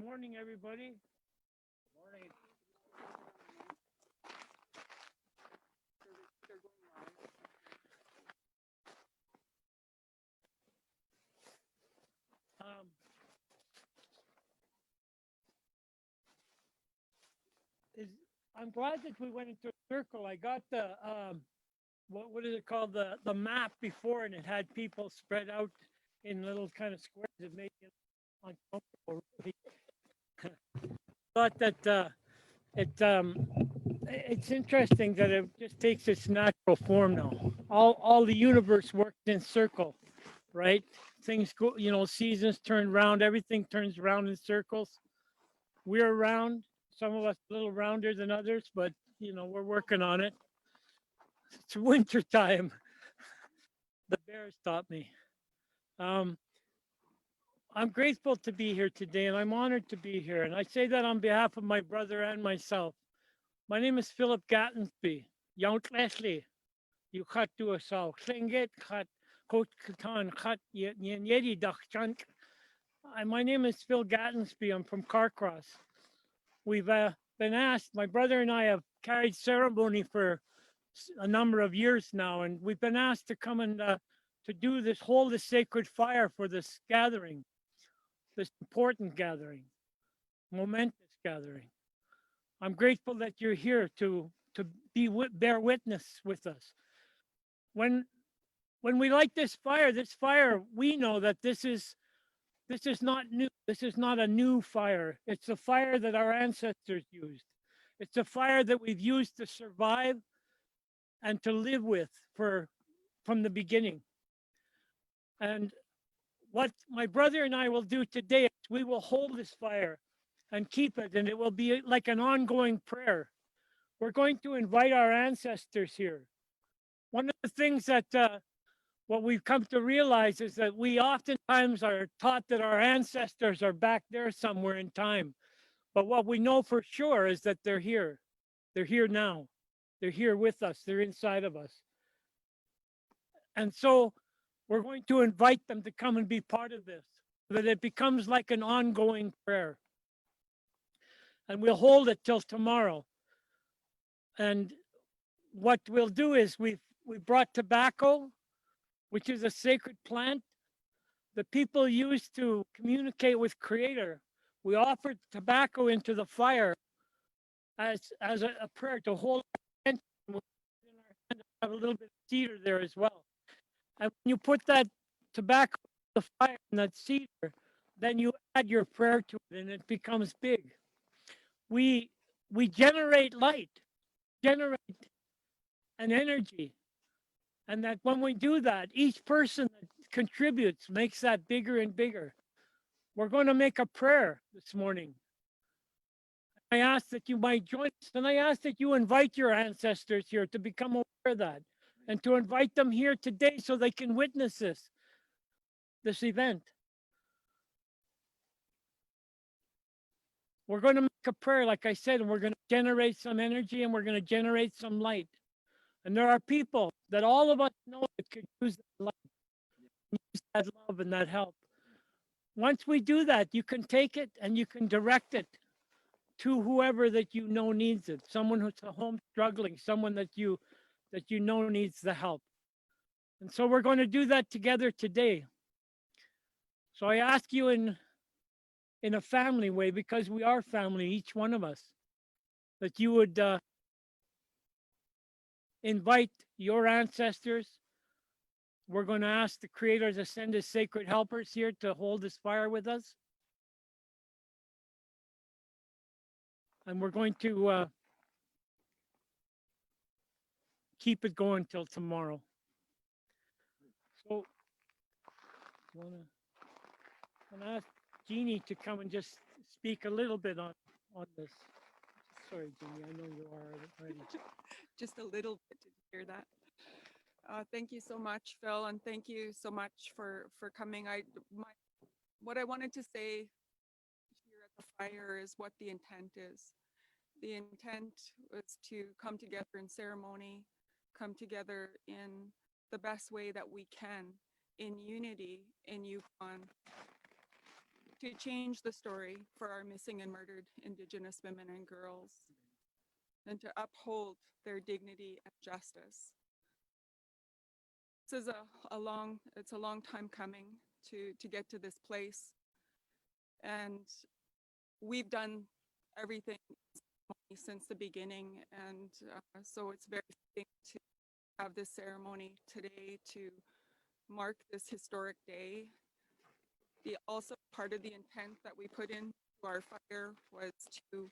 morning, everybody. Morning. Um, I'm glad that we went into a circle. I got the what is it called, the map before, and it had people spread out in little kind of squares. It made it uncomfortable. Really. Thought that it's interesting that it just takes its natural form now. All the universe works in circle, right? Things go, seasons turn round, everything turns around in circles. We're round, some of us a little rounder than others, but we're working on it. It's winter time. The bears taught me. Um, I'm grateful to be here today, and I'm honored to be here. And I say that on behalf of my brother and myself. My name is Philip Gattensby. Yount Leslie, you cut to us all. Klinget cut, coat katan cut, yedi dachchunk. My name is Phil Gattensby. I'm from Carcross. We've been asked, my brother and I have carried ceremony for a number of years now, and we've been asked to come and to hold this sacred fire for this gathering, this important gathering, momentous gathering. I'm grateful that you're here to bear witness with us. When we light this fire, we know that this is not new. This is not a new fire. It's a fire that our ancestors used. It's a fire that we've used to survive and to live with from the beginning. And what my brother and I will do today is we will hold this fire and keep it, and it will be like an ongoing prayer. We're going to invite our ancestors here. One of the things that what we've come to realize is that we oftentimes are taught that our ancestors are back there somewhere in time. But what we know for sure is that they're here. They're here now. They're here with us. They're inside of us. And so we're going to invite them to come and be part of this, so that it becomes like an ongoing prayer. And we'll hold it till tomorrow. And what we'll do is we brought tobacco, which is a sacred plant the people used to communicate with Creator. We offered tobacco into the fire as a prayer to hold our attention. And have a little bit of cedar there as well. And when you put that tobacco in the fire and that cedar, then you add your prayer to it, and it becomes big. We generate light, generate an energy. And that when we do that, each person that contributes makes that bigger and bigger. We're going to make a prayer this morning. I ask that you might join us, and I ask that you invite your ancestors here to become aware of that, and to invite them here today so they can witness this event. We're going to make a prayer, like I said, and we're going to generate some energy, and we're going to generate some light. And there are people that all of us know that could use that light, use that love and that help. Once we do that, you can take it and you can direct it to whoever that you know needs it. Someone who's at home struggling, someone that you know needs the help. And so we're going to do that together today. So I ask you in a family way, because we are family, each one of us, that you would invite your ancestors. We're going to ask the Creator to send His sacred helpers here to hold this fire with us. And we're going to keep it going till tomorrow. So I'm going to ask Jeannie to come and just speak a little bit on this. Sorry, Jeannie, I know you are already. Just a little bit to hear that. Thank you so much, Phil, and thank you so much for coming. What I wanted to say here at the fire is what the intent is. The intent was to come together in ceremony, come together in the best way that we can, in unity, in Yukon, to change the story for our missing and murdered Indigenous women and girls, and to uphold their dignity and justice. This is it's a long time coming to get to this place. And we've done everything since the beginning. And so it's very fitting to have this ceremony today to mark this historic day. Also part of the intent that we put into our fire was to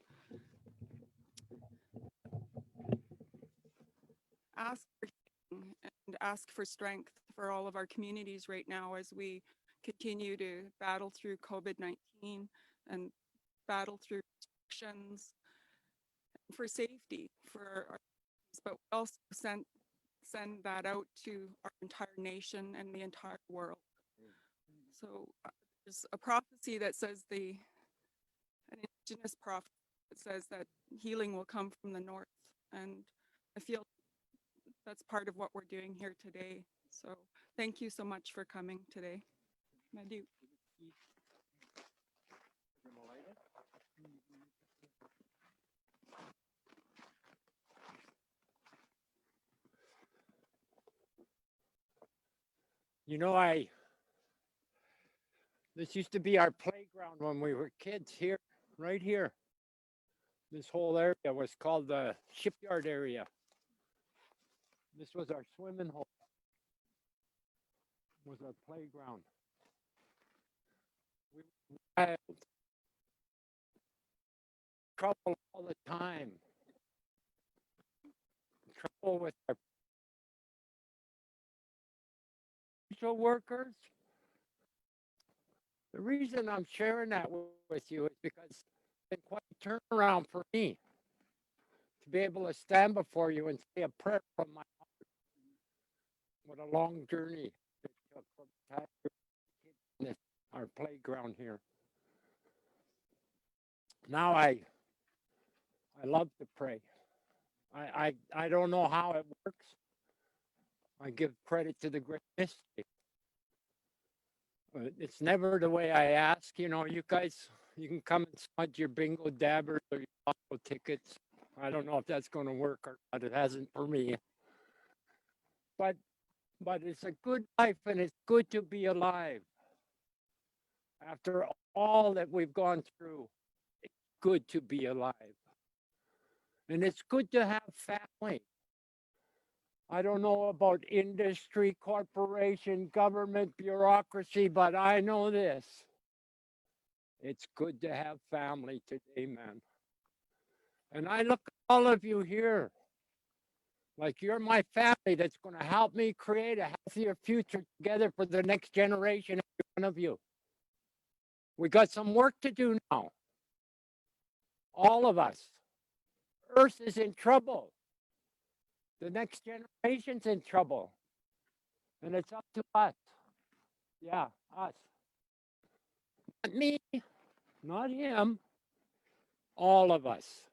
ask for healing and ask for strength for all of our communities right now as we continue to battle through COVID-19 and battle through restrictions for safety for our, but we also send that out to our entire nation and the entire world. So there's a prophecy that says an Indigenous prophet that says that healing will come from the north, and I feel that's part of what we're doing here today. So thank you so much for coming today. Madu. You know, this used to be our playground when we were kids here, right here. This whole area was called the shipyard area. This was our swimming hole, was our playground. We were wild. Trouble all the time. Trouble with our social workers. The reason I'm sharing that with you is because it's been quite a turnaround for me to be able to stand before you and say a prayer from my heart. What a long journey it took from the time we were in our playground here. Now I love to pray. I don't know how it works. I give credit to the great mystery. It's never the way I ask. You know, you guys, you can come and smudge your bingo dabbers or your lotto tickets. I don't know if that's going to work or not. It hasn't for me. But it's a good life, and it's good to be alive. After all that we've gone through, it's good to be alive. And it's good to have family. I don't know about industry, corporation, government, bureaucracy, but I know this. It's good to have family today, man. And I look at all of you here like you're my family that's going to help me create a healthier future together for the next generation, every one of you. We got some work to do now. All of us. Earth is in trouble. The next generation's in trouble. And it's up to us. Yeah, us. Not me, not him. All of us.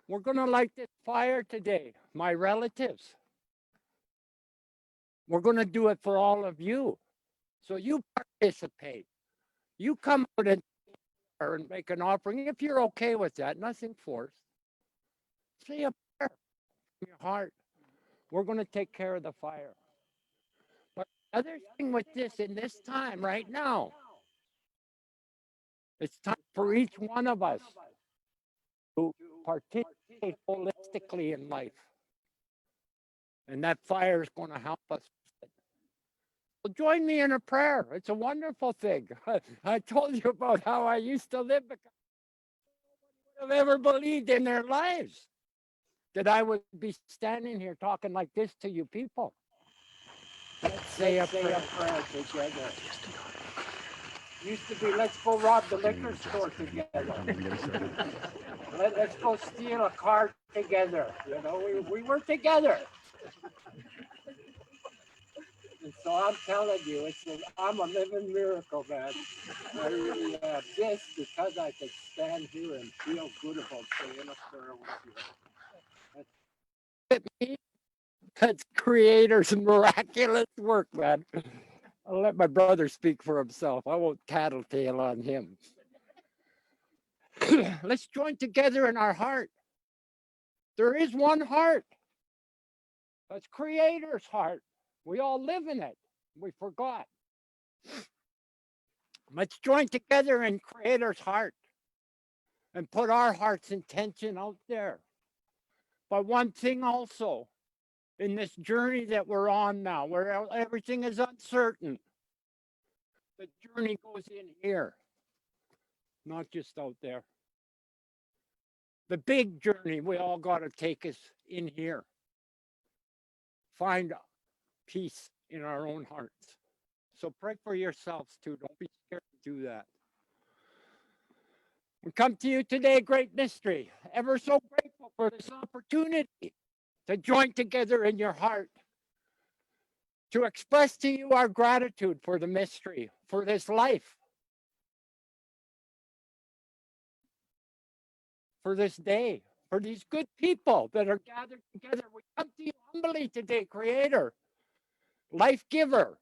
We're going to light this fire today, my relatives. We're going to do it for all of you. So you participate. You come out and make an offering. If you're okay with that, nothing forced. Say a prayer from your heart. We're going to take care of the fire. But the other thing with this, in this time right now, it's time for each one of us to participate holistically in life. And that fire is going to help us. So join me in a prayer. It's a wonderful thing. I told you about how I used to live because nobody would have ever believed in their lives that I would be standing here talking like this to you people. Let's say a prayer together. Used to be, let's go rob the liquor store together. Let's go steal a car together. You know, we were together. And so I'm telling you, I'm a living miracle, man. I really am. Just because I could stand here and feel good about saying a prayer with you. That's Creator's miraculous work, man. I'll let my brother speak for himself. I won't tattletale on him. Let's join together in our heart. There is one heart. That's Creator's heart. We all live in it. We forgot. Let's join together in Creator's heart and put our heart's intention out there. But one thing also, in this journey that we're on now, where everything is uncertain, the journey goes in here, not just out there. The big journey we all got to take is in here. Find peace in our own hearts. So pray for yourselves too. Don't be scared to do that. We come to you today, great mystery. Ever so grateful for this opportunity to join together in your heart, to express to you our gratitude for the mystery, for this life, for this day, for these good people that are gathered together. We come to you humbly today, Creator, life giver.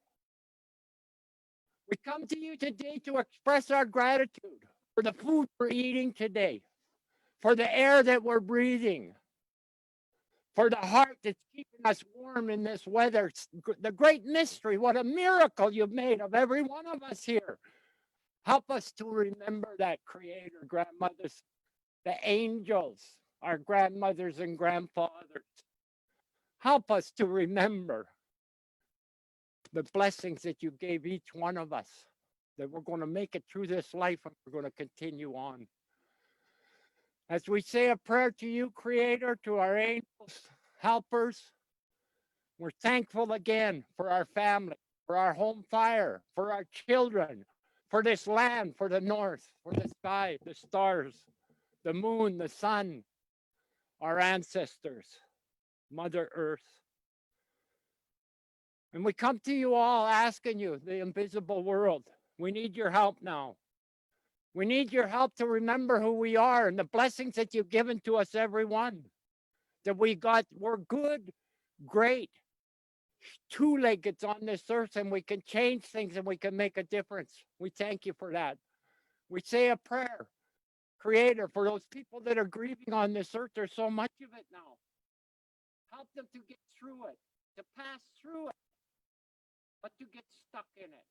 We come to you today to express our gratitude for the food we're eating today, for the air that we're breathing, for the heart that's keeping us warm in this weather. It's the great mystery, what a miracle you've made of every one of us here. Help us to remember that, Creator, grandmothers, the angels, our grandmothers and grandfathers. Help us to remember the blessings that you gave each one of us, that we're going to make it through this life and we're going to continue on. As we say a prayer to you, Creator, to our angels, helpers, we're thankful again for our family, for our home fire, for our children, for this land, for the north, for the sky, the stars, the moon, the sun, our ancestors, Mother Earth. And we come to you all asking you, the invisible world, we need your help now. We need your help to remember who we are and the blessings that you've given to us, everyone. That we're good, great, two-leggeds on this earth, and we can change things and we can make a difference. We thank you for that. We say a prayer, Creator, for those people that are grieving on this earth. There's so much of it now. Help them to get through it, to pass through it, but to get stuck in it.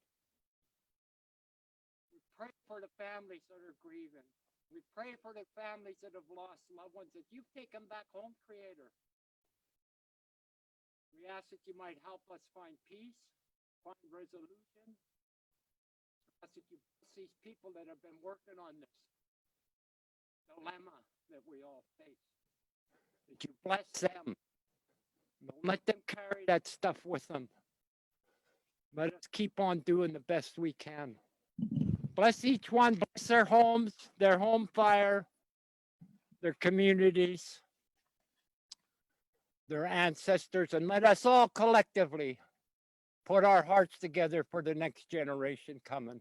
We pray for the families that are grieving. We pray for the families that have lost loved ones, that you've taken back home, Creator. We ask that you might help us find peace, find resolution. I ask that you bless these people that have been working on this dilemma that we all face. That you bless them. Don't let them carry that stuff with them. Let us keep on doing the best we can. Bless each one, bless their homes, their home fire, their communities, their ancestors, and let us all collectively put our hearts together for the next generation coming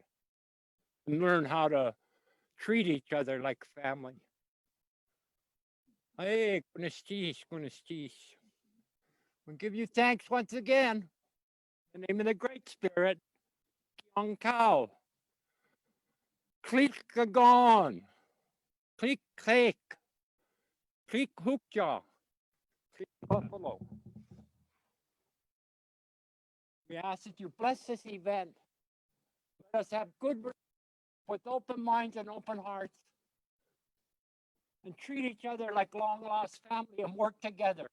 and learn how to treat each other like family. Hey, kunistis. We give you thanks once again. In the name of the Great Spirit, Young Cow, Cleek Kagon, Cleek Cake, Cleek Hookjaw, Cleek Buffalo. We ask that you bless this event. Let us have good with open minds and open hearts, and treat each other like long lost family and work together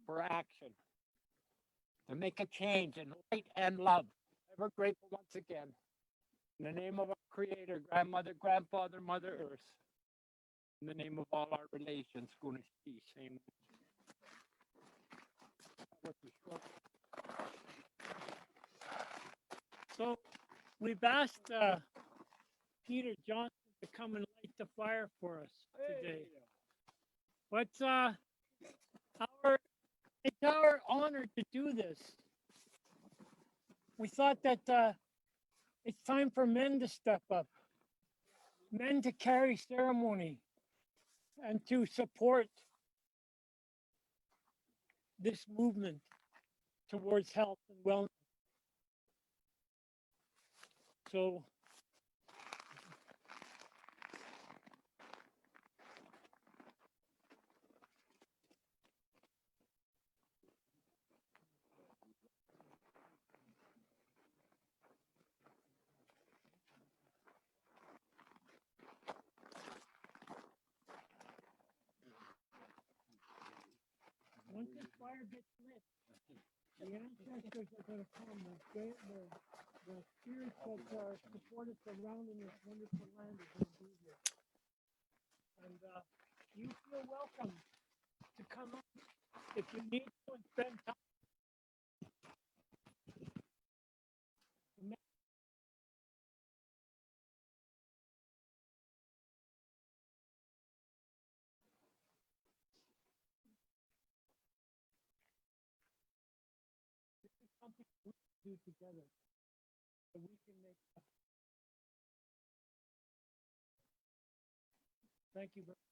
for action to make a change in light and love. Ever grateful once again. In the name of our Creator, grandmother, grandfather, Mother Earth. In the name of all our relations, Amen. So we've asked Peter Johnson to come and light the fire for us today. But it's our honor to do this. We thought that it's time for men to step up, men to carry ceremony and to support this movement towards health and wellness. So once this fire gets lit, the ancestors are going to come. The spirits that support us around in this wonderful land are going to be here. And you feel welcome to come up if you need to and spend time. This is something we can do together. So we can make. Thank you very much.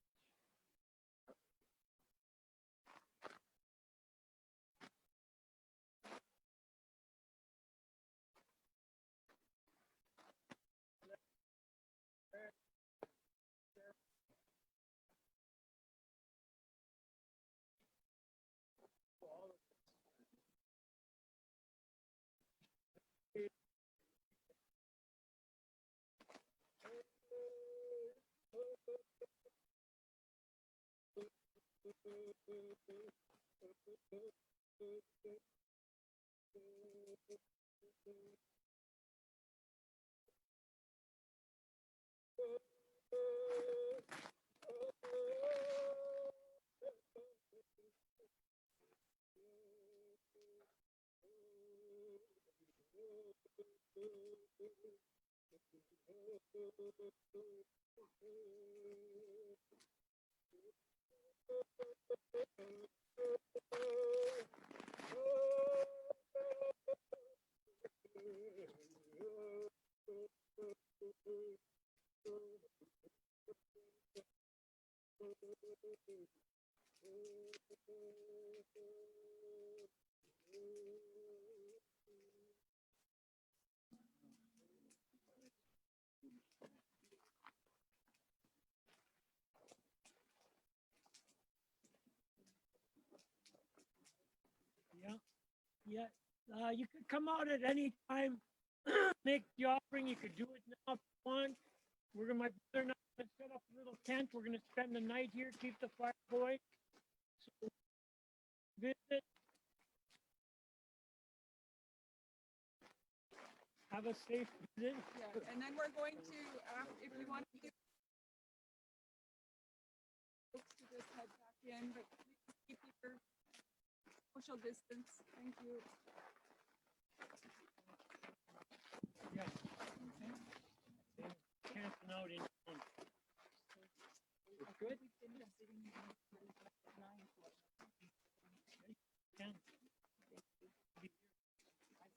Yeah, yeah. You could come out at any time, make the offering. You could do it now if you want. We're gonna, my brother and I are gonna set up a little tent. We're gonna spend the night here, keep the fire going. So visit. Have a safe visit. Yeah, and then we're going to, if you want to do folks to just head back in, but please keep your social distance. Thank you. Yeah. Camping out in. It's good. Yeah. I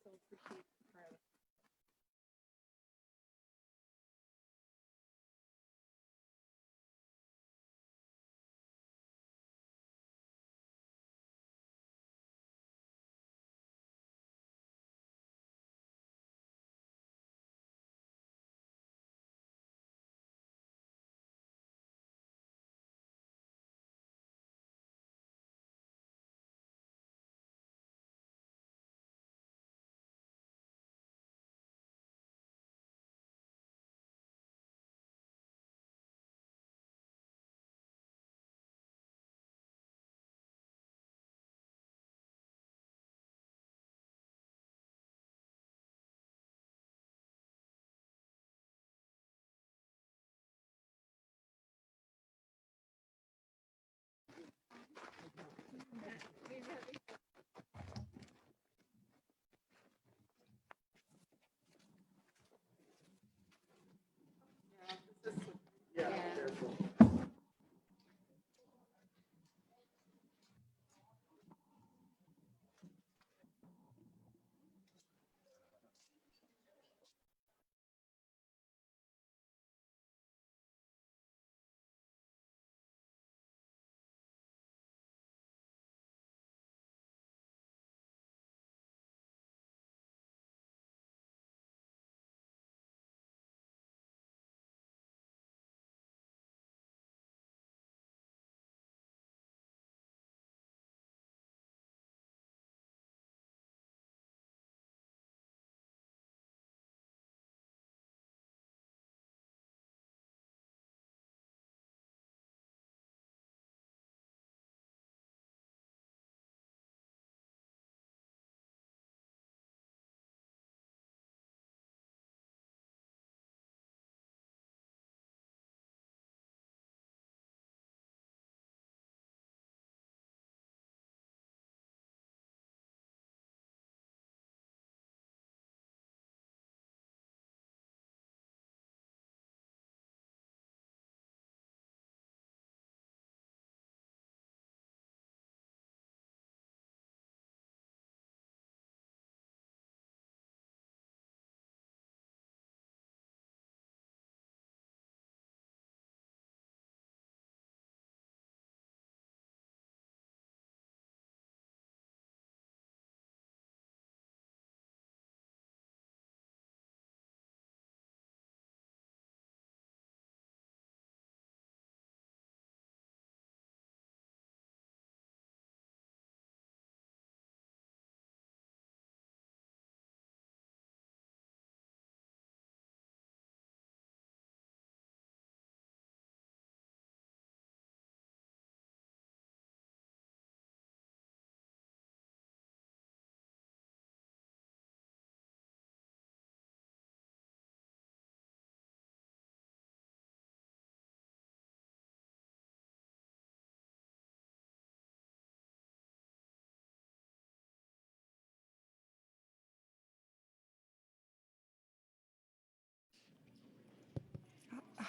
so appreciate the prayer.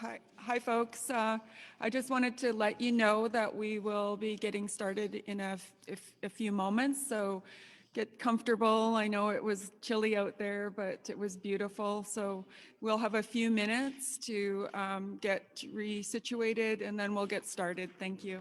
Hi, folks. I just wanted to let you know that we will be getting started in a few moments. So get comfortable. I know it was chilly out there, but it was beautiful. So we'll have a few minutes to get resituated, and then we'll get started. Thank you.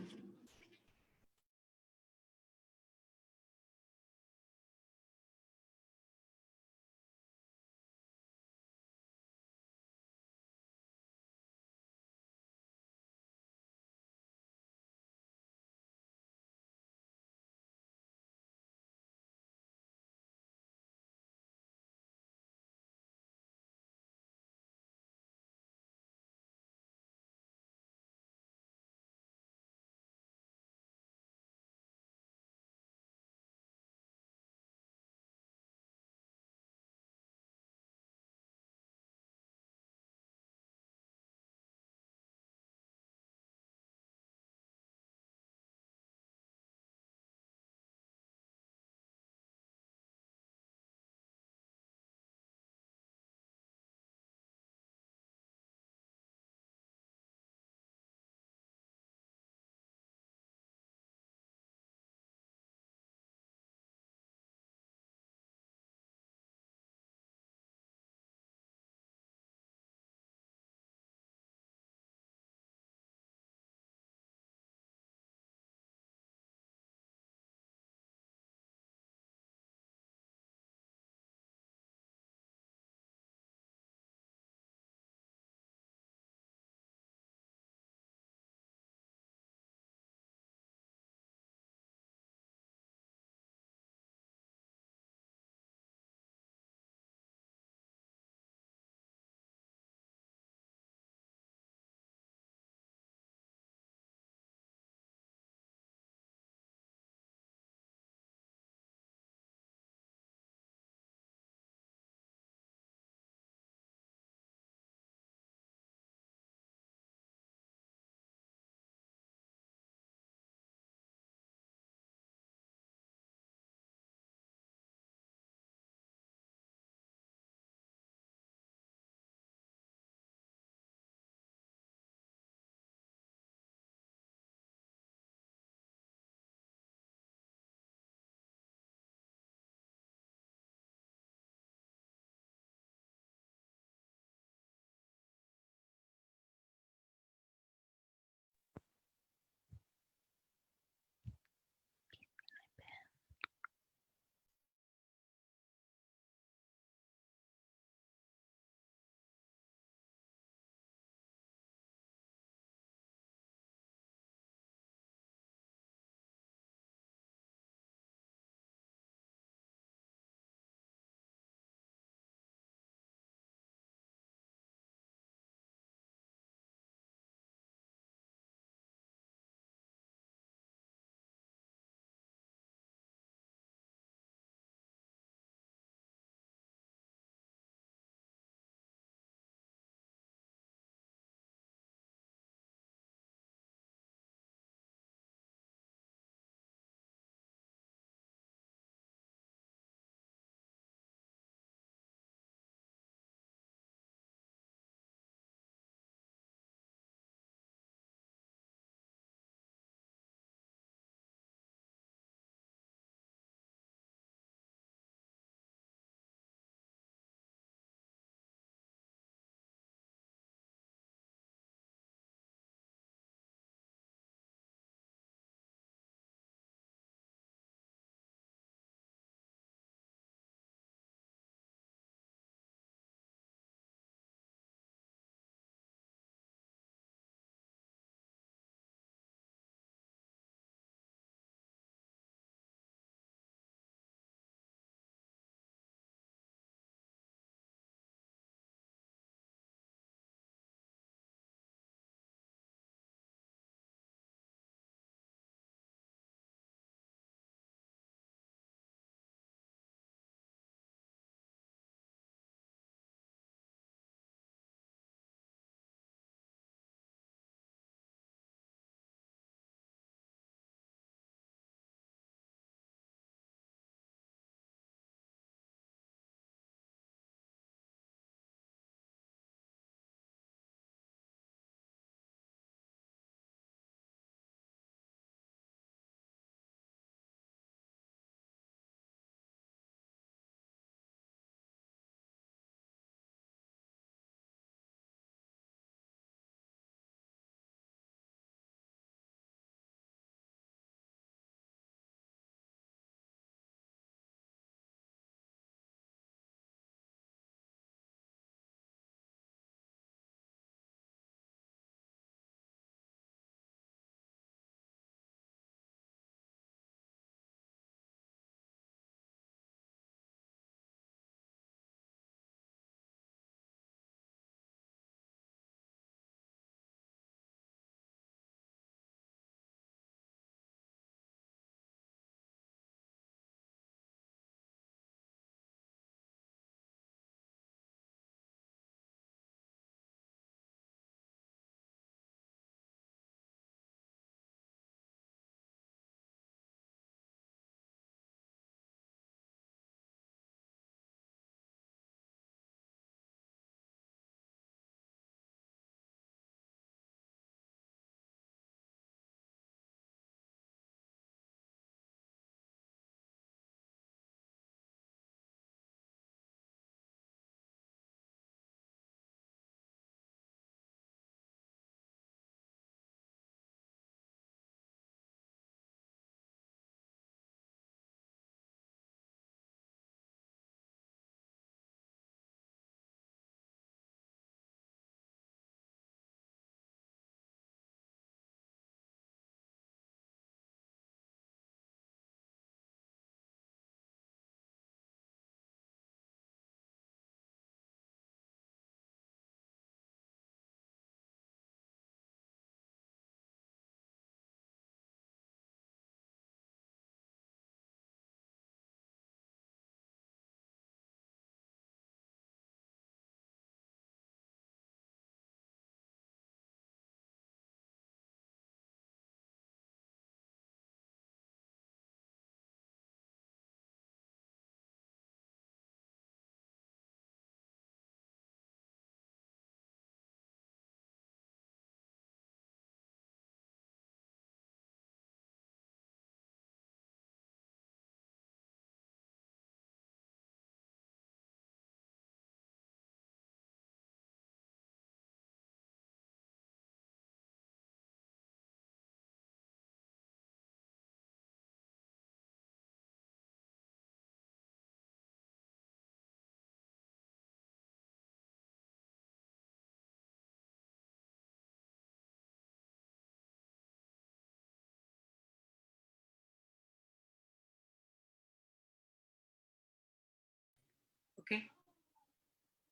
Okay,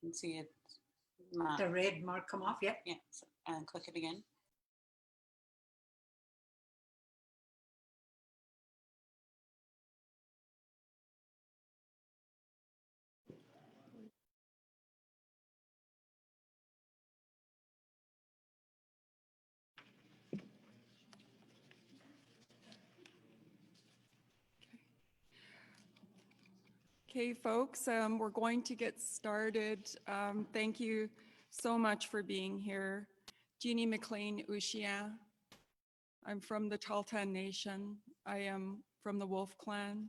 You can see it. the red mark come off, yep. Yeah, and click it again. Okay, folks, we're going to get started. Thank you so much for being here. Jeannie McLean Ushia. I'm from the Tahltan Nation. I am from the Wolf Clan,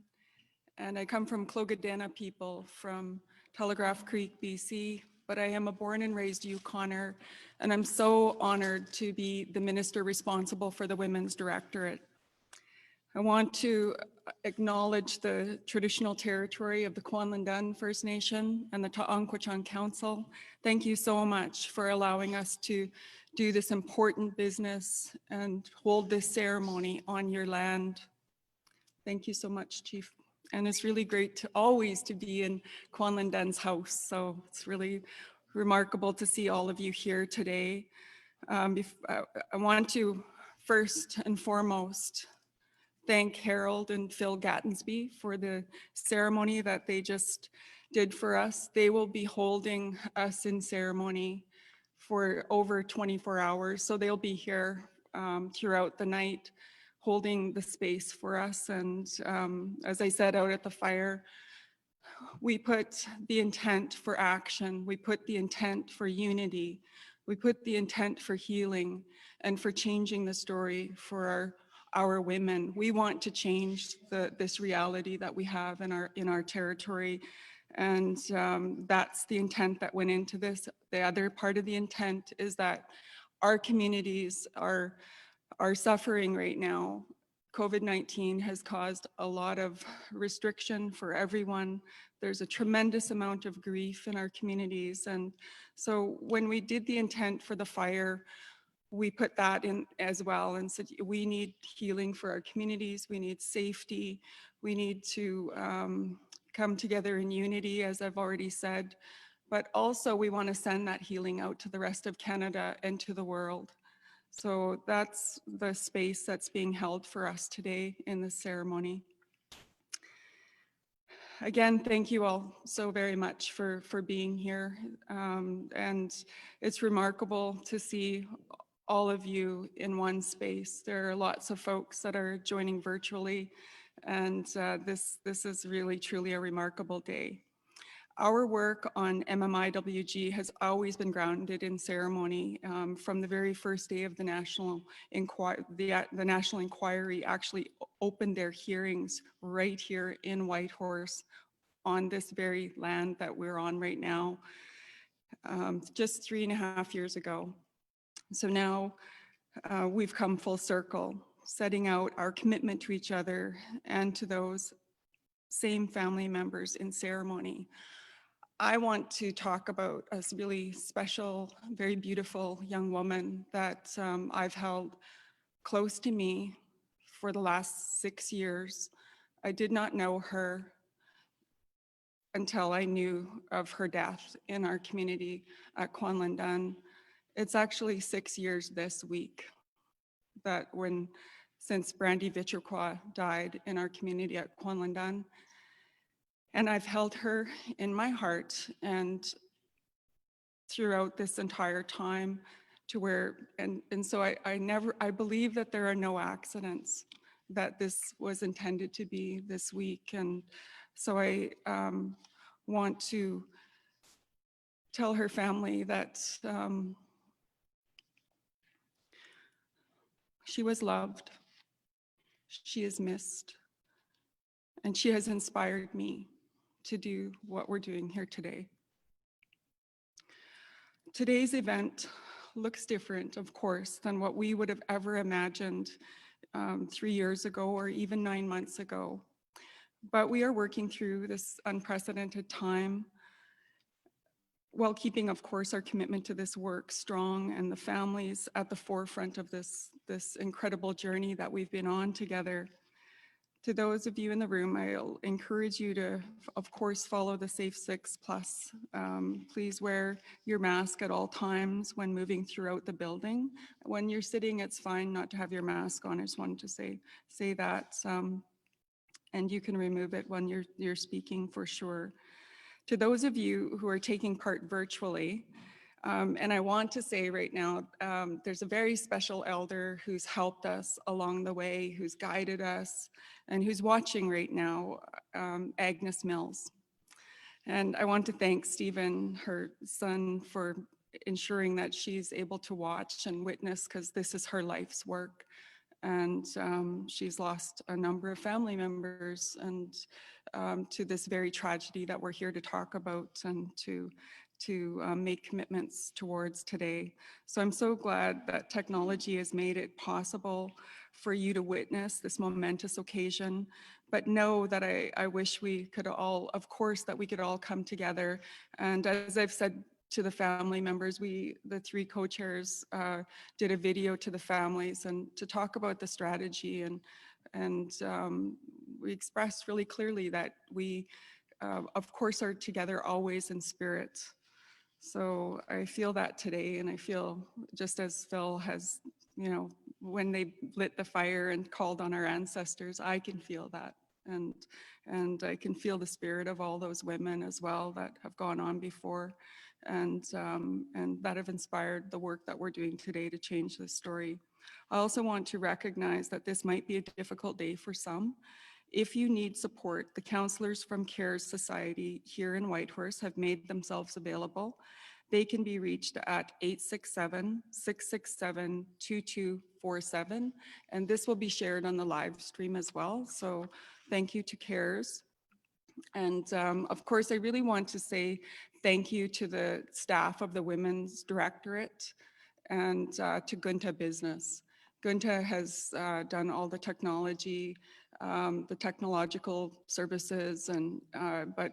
and I come from Clogadena people from Telegraph Creek, BC, but I am a born and raised Yukoner, and I'm so honored to be the minister responsible for the Women's Directorate. I want to acknowledge the traditional territory of the Kwanlindun First Nation and the Ta'anquachan Council. Thank you so much for allowing us to do this important business and hold this ceremony on your land. Thank you so much, Chief. And it's really great to always to be in Kwanlindun's house. So it's really remarkable to see all of you here today. I want to first and foremost thank Harold and Phil Gattensby for the ceremony that they just did for us. They will be holding us in ceremony for over 24 hours. So they'll be here throughout the night holding the space for us. And as I said out at the fire, we put the intent for action. We put the intent for unity. We put the intent for healing and for changing the story for our women. We want to change this reality that we have in our territory. And that's the intent that went into this. The other part of the intent is that our communities are suffering right now. COVID-19 has caused a lot of restriction for everyone. There's a tremendous amount of grief in our communities. And so when we did the intent for the fire, we put that in as well and said, we need healing for our communities, we need safety, we need to come together in unity, as I've already said, but also we want to send that healing out to the rest of Canada and to the world. So that's the space that's being held for us today in this ceremony. Again, thank you all so very much for being here. And it's remarkable to see all of you in one space. There are lots of folks that are joining virtually, and this is really truly a remarkable day. Our work on MMIWG has always been grounded in ceremony. From the very first day of the National Inquiry, the National Inquiry actually opened their hearings right here in Whitehorse on this very land that we're on right now, just 3.5 years ago. So now we've come full circle, setting out our commitment to each other and to those same family members in ceremony. I want to talk about a really special, very beautiful young woman that I've held close to me for the last 6 years. I did not know her until I knew of her death in our community at Kwanlindun. It's actually 6 years this week since Brandy Vichurqua died in our community at Kwanlindun. And I've held her in my heart and throughout this entire time to where, and so I believe that there are no accidents, that this was intended to be this week. And so I want to tell her family that she was loved, she is missed, and she has inspired me to do what we're doing here today. Today's event looks different, of course, than what we would have ever imagined 3 years ago or even 9 months ago. But we are working through this unprecedented time while keeping, of course, our commitment to this work strong and the families at the forefront of this incredible journey that we've been on together. To those of you in the room, I'll encourage you to, of course, follow the Safe 6+. Please wear your mask at all times when moving throughout the building. When you're sitting, it's fine not to have your mask on. I just wanted to say that. And you can remove it when you're speaking for sure. To those of you who are taking part virtually, and I want to say right now, there's a very special elder who's helped us along the way, who's guided us, and who's watching right now, Agnes Mills. And I want to thank Stephen, her son, for ensuring that she's able to watch and witness, because this is her life's work. And she's lost a number of family members and to this very tragedy that we're here to talk about and to make commitments towards today. So I'm so glad that technology has made it possible for you to witness this momentous occasion, but know that I wish we could all, of course, that we could all come together. And as I've said to the family members, the three co-chairs did a video to the families and to talk about the strategy, and we expressed really clearly that we, of course, are together always in spirit. So I feel that today, and I feel just as Phil has, you know, when they lit the fire and called on our ancestors, I can feel that. And I can feel the spirit of all those women as well that have gone on before and that have inspired the work that we're doing today to change this story. I also want to recognize that this might be a difficult day for some. If you need support, the counselors from CARES Society here in Whitehorse have made themselves available. They can be reached at 867-667-2247, and this will be shared on the live stream as well. So thank you to CARES. And of course, I really want to say thank you to the staff of the Women's Directorate and to Gunta Business. Gunta has done all the technology, the technological services, and but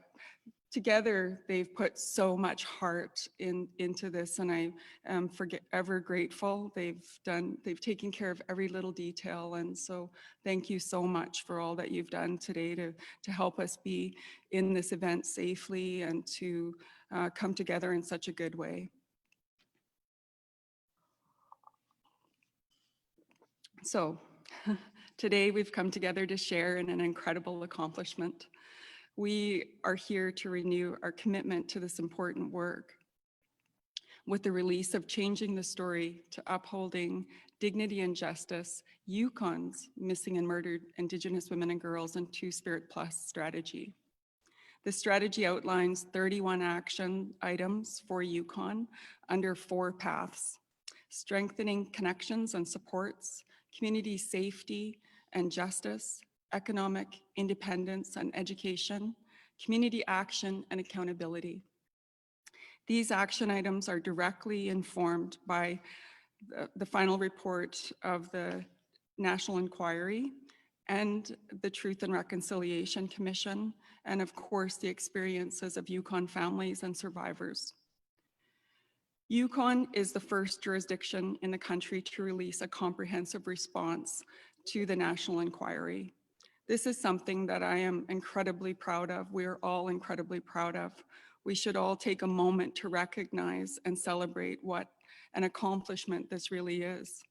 together they've put so much heart into this, and I am forever grateful. They've taken care of every little detail, and so thank you so much for all that you've done today to help us be in this event safely and to come together in such a good way. So today we've come together to share in an incredible accomplishment. We are here to renew our commitment to this important work with the release of Changing the Story to Upholding Dignity and Justice, Yukon's Missing and Murdered Indigenous Women and Girls and Two-Spirit Plus strategy. The strategy outlines 31 action items for Yukon under 4 paths: strengthening connections and supports, community safety and justice, economic independence and education, community action and accountability. These action items are directly informed by the final report of the National Inquiry and the Truth and Reconciliation Commission, and of course the experiences of Yukon families and survivors. Yukon is the first jurisdiction in the country to release a comprehensive response to the National Inquiry. This is something that I am incredibly proud of. We are all incredibly proud of. We should all take a moment to recognize and celebrate what an accomplishment this really is.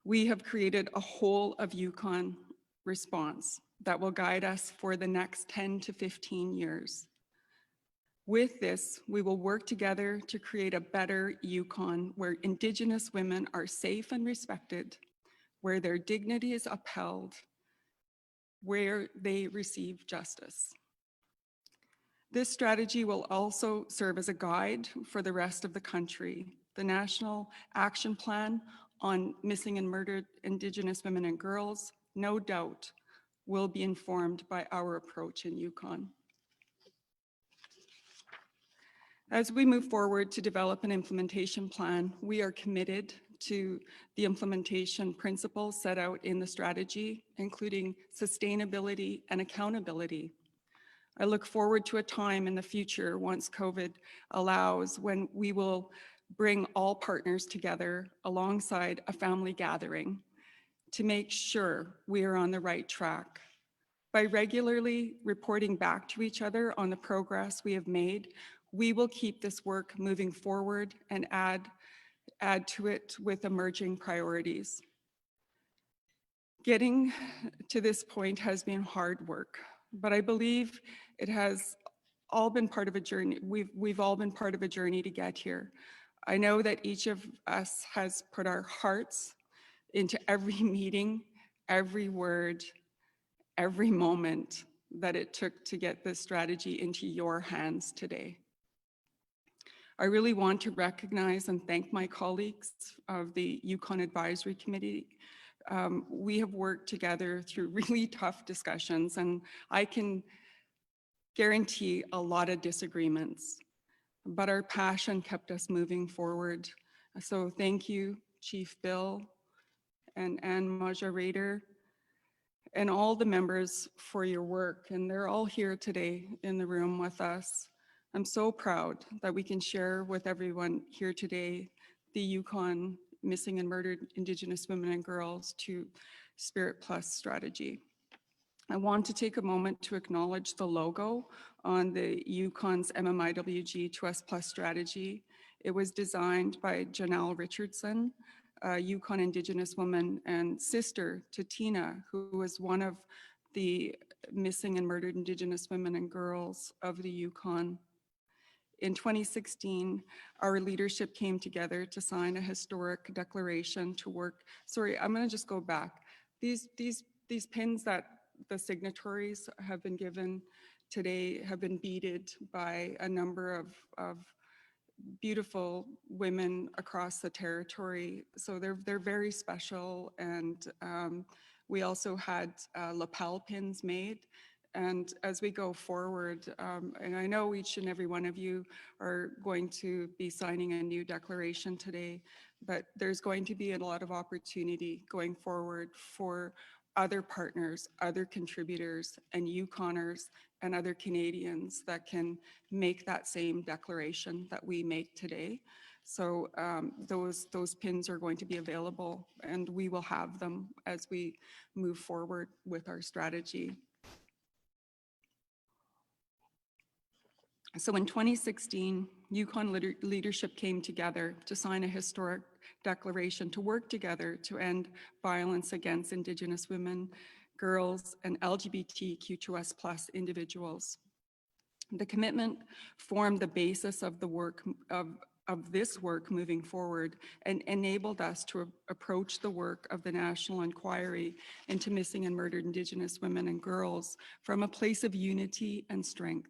We have created a whole of Yukon response that will guide us for the next 10 to 15 years. With this, we will work together to create a better Yukon where Indigenous women are safe and respected, where their dignity is upheld, where they receive justice. This strategy will also serve as a guide for the rest of the country. The National Action Plan on Missing and Murdered Indigenous Women and Girls, no doubt, will be informed by our approach in Yukon. As we move forward to develop an implementation plan, we are committed to the implementation principles set out in the strategy, including sustainability and accountability. I look forward to a time in the future, once COVID allows, when we will bring all partners together alongside a family gathering, to make sure we are on the right track. By regularly reporting back to each other on the progress we have made, we will keep this work moving forward and add to it with emerging priorities. Getting to this point has been hard work, but I believe it has all been part of a journey. We've all been part of a journey to get here. I know that each of us has put our hearts into every meeting, every word, every moment that it took to get this strategy into your hands today. I really want to recognize and thank my colleagues of the Yukon Advisory Committee. We have worked together through really tough discussions, and I can guarantee a lot of disagreements, but our passion kept us moving forward. So thank you, Chief Bill and Anne Maja-Rader, and all the members for your work. And they're all here today in the room with us. I'm so proud that we can share with everyone here today the Yukon Missing and Murdered Indigenous Women and Girls to Spirit Plus strategy. I want to take a moment to acknowledge the logo on the Yukon's MMIWG2S Plus strategy. It was designed by Janelle Richardson, a Yukon Indigenous woman and sister to Tina, who was one of the missing and murdered Indigenous women and girls of the Yukon. In 2016, our leadership came together to sign a historic declaration to work. Sorry, I'm going to just go back. These pins that the signatories have been given today have been beaded by a number of beautiful women across the territory. So they're very special. And we also had lapel pins made. And as we go forward, and I know each and every one of you are going to be signing a new declaration today, but there's going to be a lot of opportunity going forward for other partners, other contributors, and Yukoners and other Canadians that can make that same declaration that we make today. So those pins are going to be available, and we will have them as we move forward with our strategy. So in 2016, Yukon leadership came together to sign a historic declaration to work together to end violence against Indigenous women, girls, and LGBTQ2S+ individuals. The commitment formed the basis of the work of this work moving forward and enabled us to approach the work of the National Inquiry into Missing and Murdered Indigenous Women and Girls from a place of unity and strength.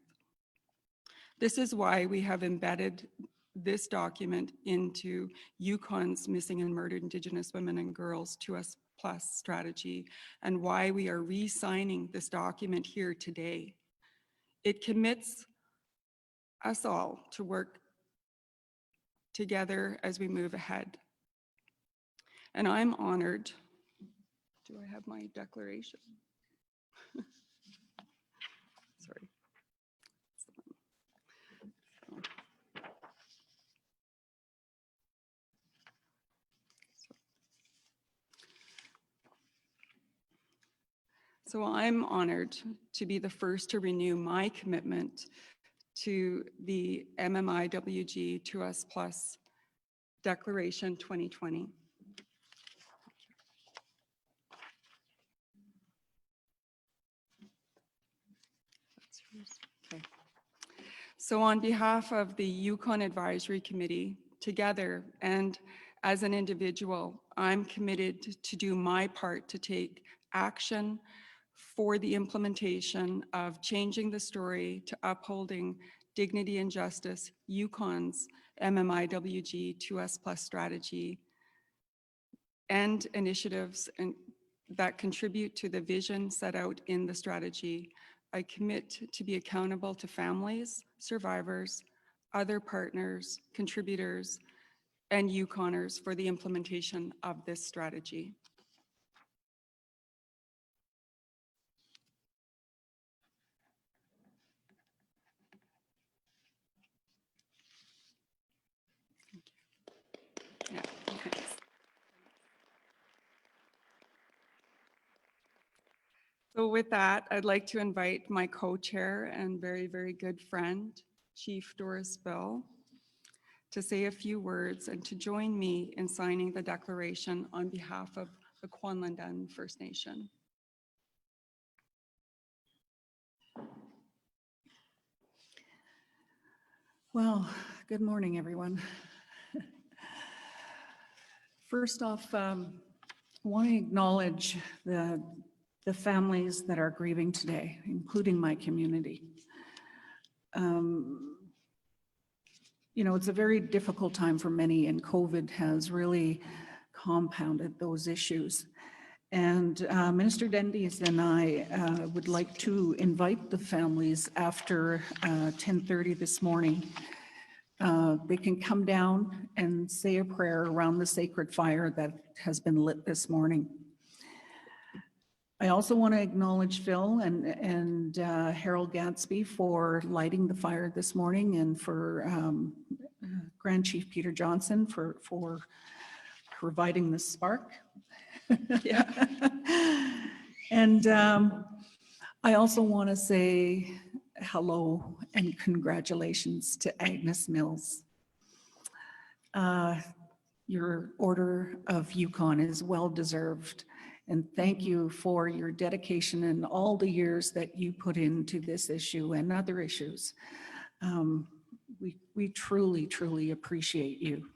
This is why we have embedded this document into Yukon's Missing and Murdered Indigenous Women and Girls 2S+ strategy, and why we are re-signing this document here today. It commits us all to work together as we move ahead. And I'm honored. Do I have my declaration? Sorry. So I'm honored to be the first to renew my commitment to the MMIWG2S+ Declaration 2020. Okay. So on behalf of the Yukon Advisory Committee, together and as an individual, I'm committed to do my part to take action for the implementation of changing the story to upholding dignity and justice, Yukon's MMIWG2S+ strategy, and initiatives that contribute to the vision set out in the strategy. I commit to be accountable to families, survivors, other partners, contributors, and Yukoners for the implementation of this strategy. Yeah, thanks. So with that, I'd like to invite my co-chair and very, very good friend, Chief Doris Bell, to say a few words and to join me in signing the declaration on behalf of the Kwanlandan First Nation. Well, good morning, everyone. First off, I want to acknowledge the families that are grieving today, including my community. You know, it's a very difficult time for many, and COVID has really compounded those issues. And Minister Dendies and I would like to invite the families after 10:30 this morning. They can come down and say a prayer around the sacred fire that has been lit this morning. I also want to acknowledge Phil and Harold Gadsby for lighting the fire this morning, and for Grand Chief Peter Johnson for providing the spark. Yeah. And I also want to say hello and congratulations to Agnes Mills. Your Order of Yukon is well deserved. And thank you for your dedication and all the years that you put into this issue and other issues. We truly, truly appreciate you.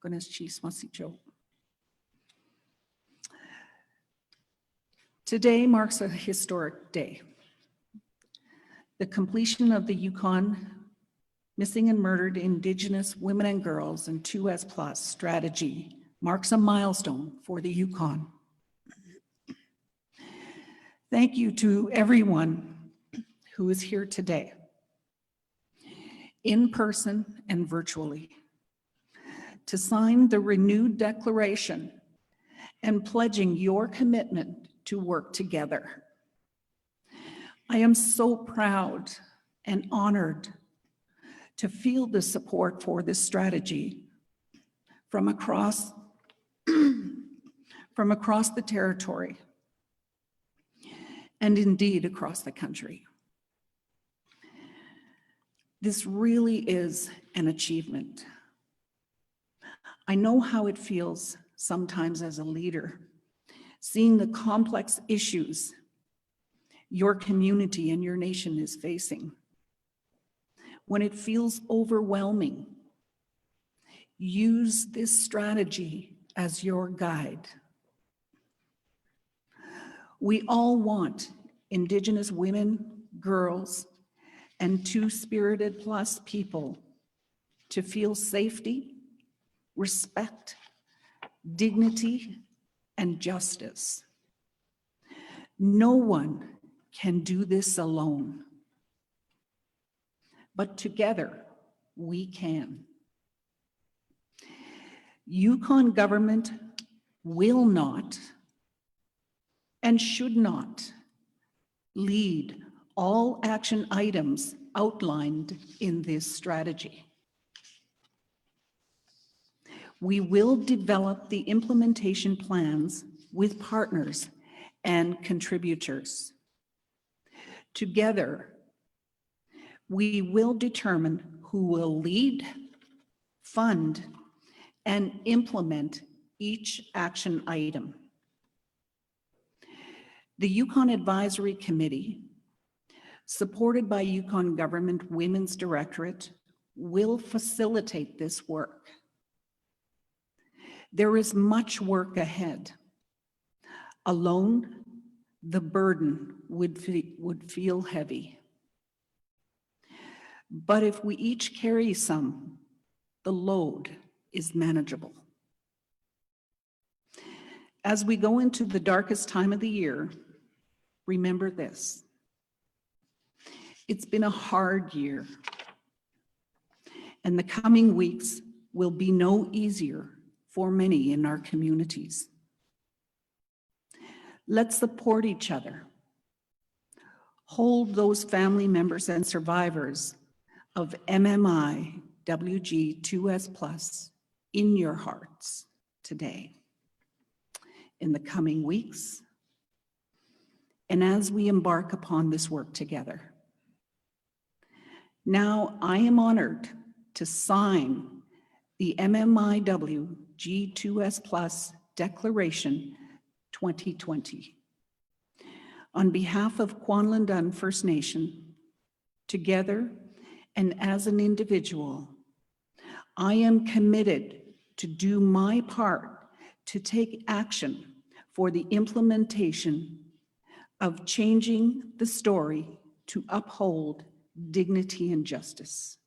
Goodness, cheese, Joe. Today marks a historic day. The completion of the Yukon Missing and Murdered Indigenous Women and Girls and 2S+ strategy marks a milestone for the Yukon. Thank you to everyone who is here today, in person and virtually, to sign the renewed declaration and pledging your commitment to work together. I am so proud and honored to feel the support for this strategy from across the territory, and indeed across the country. This really is an achievement. I know how it feels sometimes as a leader, seeing the complex issues your community and your nation is facing. When it feels overwhelming, use this strategy as your guide. We all want Indigenous women, girls, and two-spirited plus people to feel safety, respect, dignity, and justice. No one can do this alone, but together we can. Yukon government will not and should not lead all action items outlined in this strategy. We will develop the implementation plans with partners and contributors. Together, we will determine who will lead, fund, and implement each action item. The Yukon Advisory Committee, supported by Yukon Government Women's Directorate, will facilitate this work. There is much work ahead. Alone, the burden would feel heavy. But if we each carry some, the load is manageable. As we go into the darkest time of the year, remember this: it's been a hard year, and the coming weeks will be no easier for many in our communities. Let's support each other. Hold those family members and survivors of MMMIWG2S+ in your hearts today, in the coming weeks, and as we embark upon this work together. Now, I am honored to sign the MMMIWG2S Declaration 2020. On behalf of Kwanlundun First Nation, together and as an individual, I am committed to do my part to take action for the implementation of changing the story to uphold dignity and justice.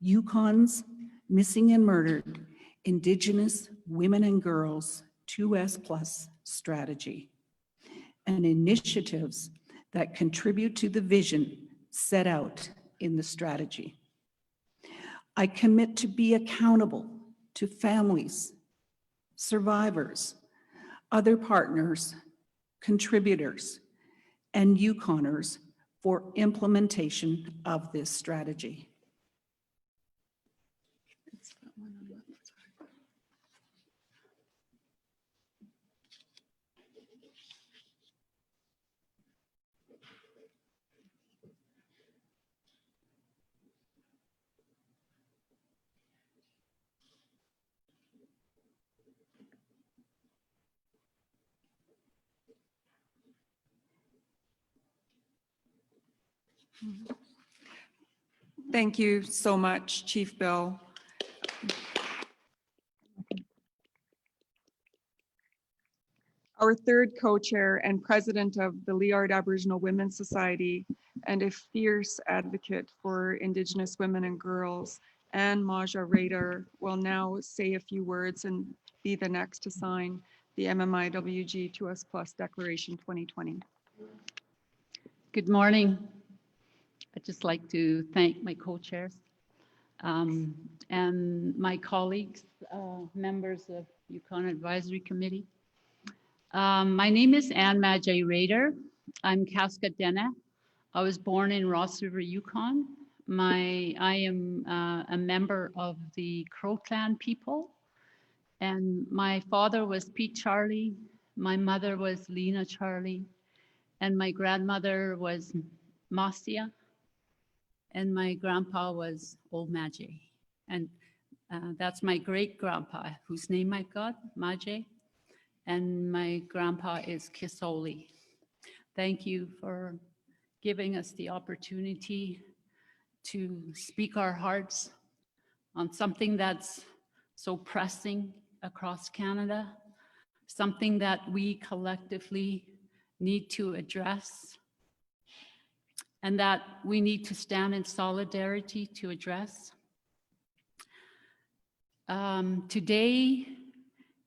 Yukon's Missing and Murdered Indigenous Women and Girls 2S+ strategy, and initiatives that contribute to the vision set out in the strategy. I commit to be accountable to families, survivors, other partners, contributors, and Yukoners for implementation of this strategy. Thank you so much, Chief Bill. Our third co-chair and president of the Liard Aboriginal Women's Society and a fierce advocate for Indigenous women and girls, Anne Maja Rader, will now say a few words and be the next to sign the MMIWG2S+ Declaration 2020. Good morning. I'd just like to thank my co-chairs and my colleagues, members of Yukon Advisory Committee. My name is Anne Maja Rader. I'm Cascadena. I was born in Ross River, Yukon. I am a member of the Crow Clan people, and my father was Pete Charlie, my mother was Lena Charlie, and my grandmother was Marcia, and my grandpa was Old Maje. And that's my great grandpa, whose name I got, Maje, and my grandpa is Kisoli. Thank you for giving us the opportunity to speak our hearts on something that's so pressing across Canada, something that we collectively need to address, and that we need to stand in solidarity to address. Today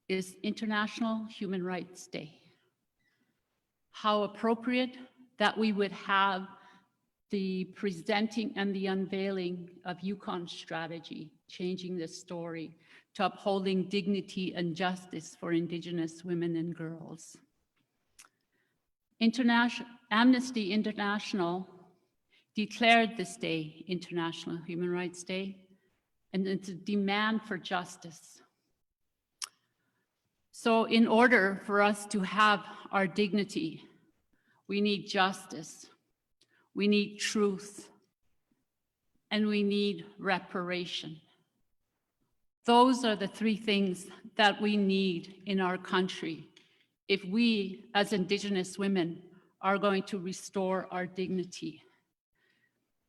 is International Human Rights Day. How appropriate that we would have the presenting and the unveiling of Yukon's strategy, changing the story to upholding dignity and justice for Indigenous women and girls. Amnesty International declared this day International Human Rights Day, and it's a demand for justice. So in order for us to have our dignity, we need justice, we need truth, and we need reparation. Those are the three things that we need in our country if we, as Indigenous women, are going to restore our dignity.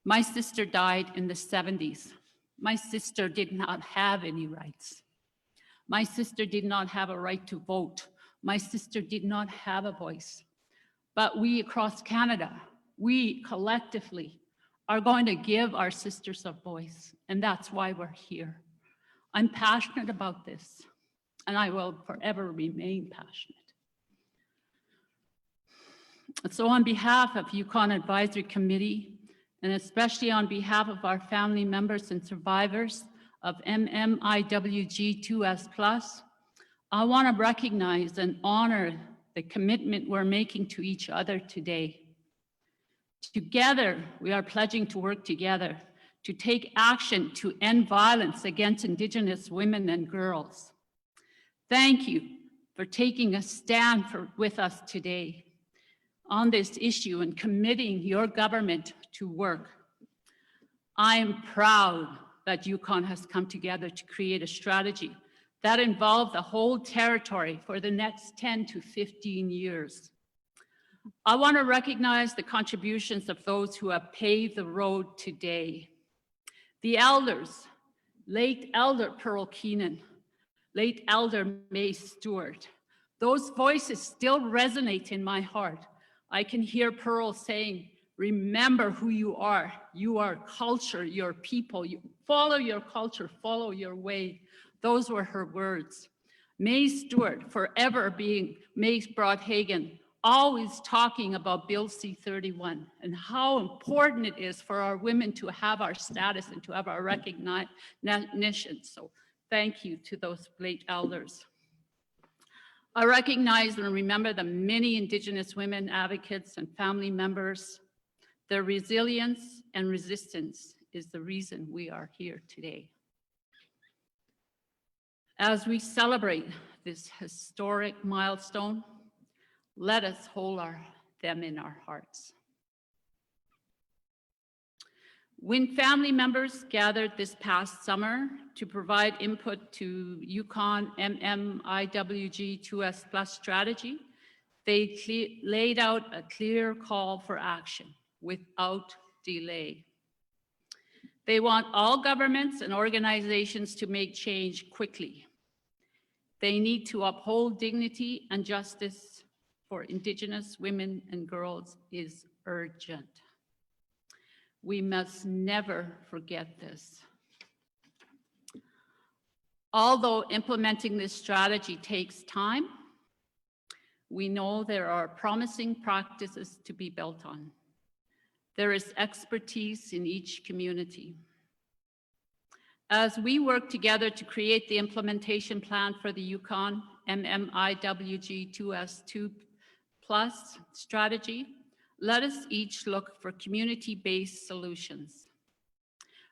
My sister died in the 70s. My sister did not have any rights. My sister did not have a right to vote. My sister did not have a voice. But we across Canada, we collectively are going to give our sisters a voice, and that's why we're here. I'm passionate about this, and I will forever remain passionate. So on behalf of Yukon Advisory Committee, and especially on behalf of our family members and survivors of MMIWG2S+, I want to recognize and honor the commitment we're making to each other today. Together, we are pledging to work together to take action to end violence against Indigenous women and girls. Thank you for taking a stand with us today. on this issue and committing your government to work. I am proud that Yukon has come together to create a strategy that involves the whole territory for the next 10 to 15 years. I want to recognize the contributions of those who have paved the road today. The elders, late Elder Pearl Keenan, late Elder May Stewart. Those voices still resonate in my heart. I can hear Pearl saying, remember who you are. You are culture, your people. You follow your culture, follow your way. Those were her words. May Stewart, forever being May Broadhagen, always talking about Bill C-31 and how important it is for our women to have our status and to have our recognition. So thank you to those late elders. I recognize and remember the many Indigenous women advocates and family members. Their resilience and resistance is the reason we are here today. As we celebrate this historic milestone, let us hold them in our hearts. When family members gathered this past summer to provide input to Yukon MMMIWG2S Plus strategy, they laid out a clear call for action without delay. They want all governments and organizations to make change quickly. They need to uphold dignity and justice for Indigenous women and girls is urgent. We must never forget this. Although implementing this strategy takes time, we know there are promising practices to be built on. There is expertise in each community. As we work together to create the implementation plan for the Yukon MMIWG2S2 Plus strategy, let us each look for community-based solutions.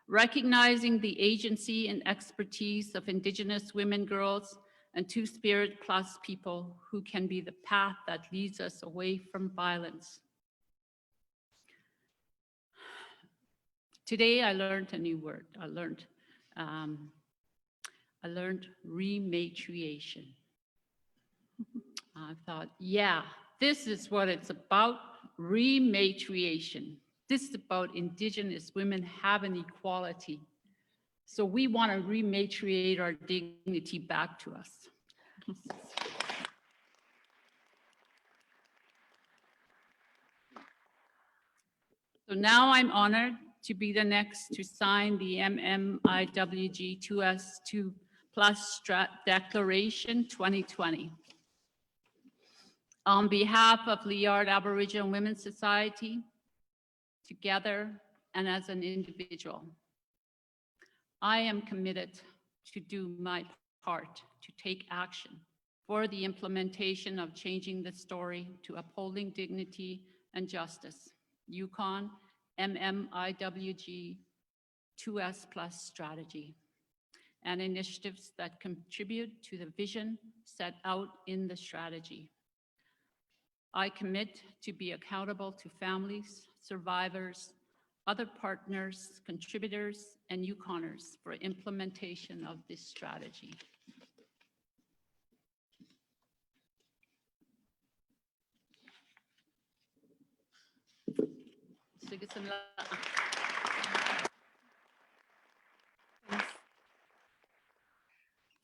Recognizing the agency and expertise of Indigenous women, girls, and Two-Spirit Plus people who can be the path that leads us away from violence. Today I learned a new word. I learned rematriation. I thought, yeah, this is what it's about, rematriation. This is about Indigenous women having equality. So we want to rematriate our dignity back to us. So now I'm honored to be the next to sign the MMIWG2S2 Plus Declaration 2020. On behalf of Liard Aboriginal Women's Society, together and as an individual, I am committed to do my part to take action for the implementation of changing the story to upholding dignity and justice. Yukon MMIWG2S Plus strategy and initiatives that contribute to the vision set out in the strategy. I commit to be accountable to families, survivors, other partners, contributors, and Yukoners for implementation of this strategy.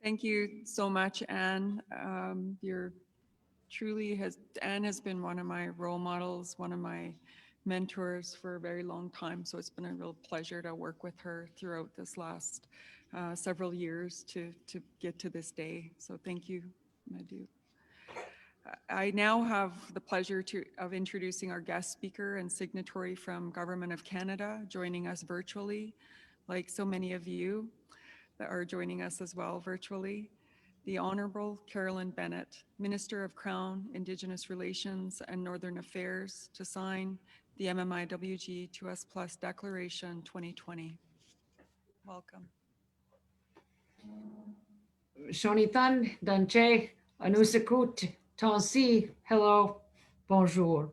Thank you so much, Anne. Anne has been one of my role models, one of my mentors for a very long time. So it's been a real pleasure to work with her throughout this last several years to get to this day. So thank you, Madhu. I now have the pleasure of introducing our guest speaker and signatory from Government of Canada, joining us virtually, like so many of you that are joining us as well virtually. The Honourable Carolyn Bennett, Minister of Crown, Indigenous Relations and Northern Affairs, to sign the MMIWG2S Plus Declaration 2020. Welcome. Shonitan, Danche, Anusakut, Tansi, hello, bonjour.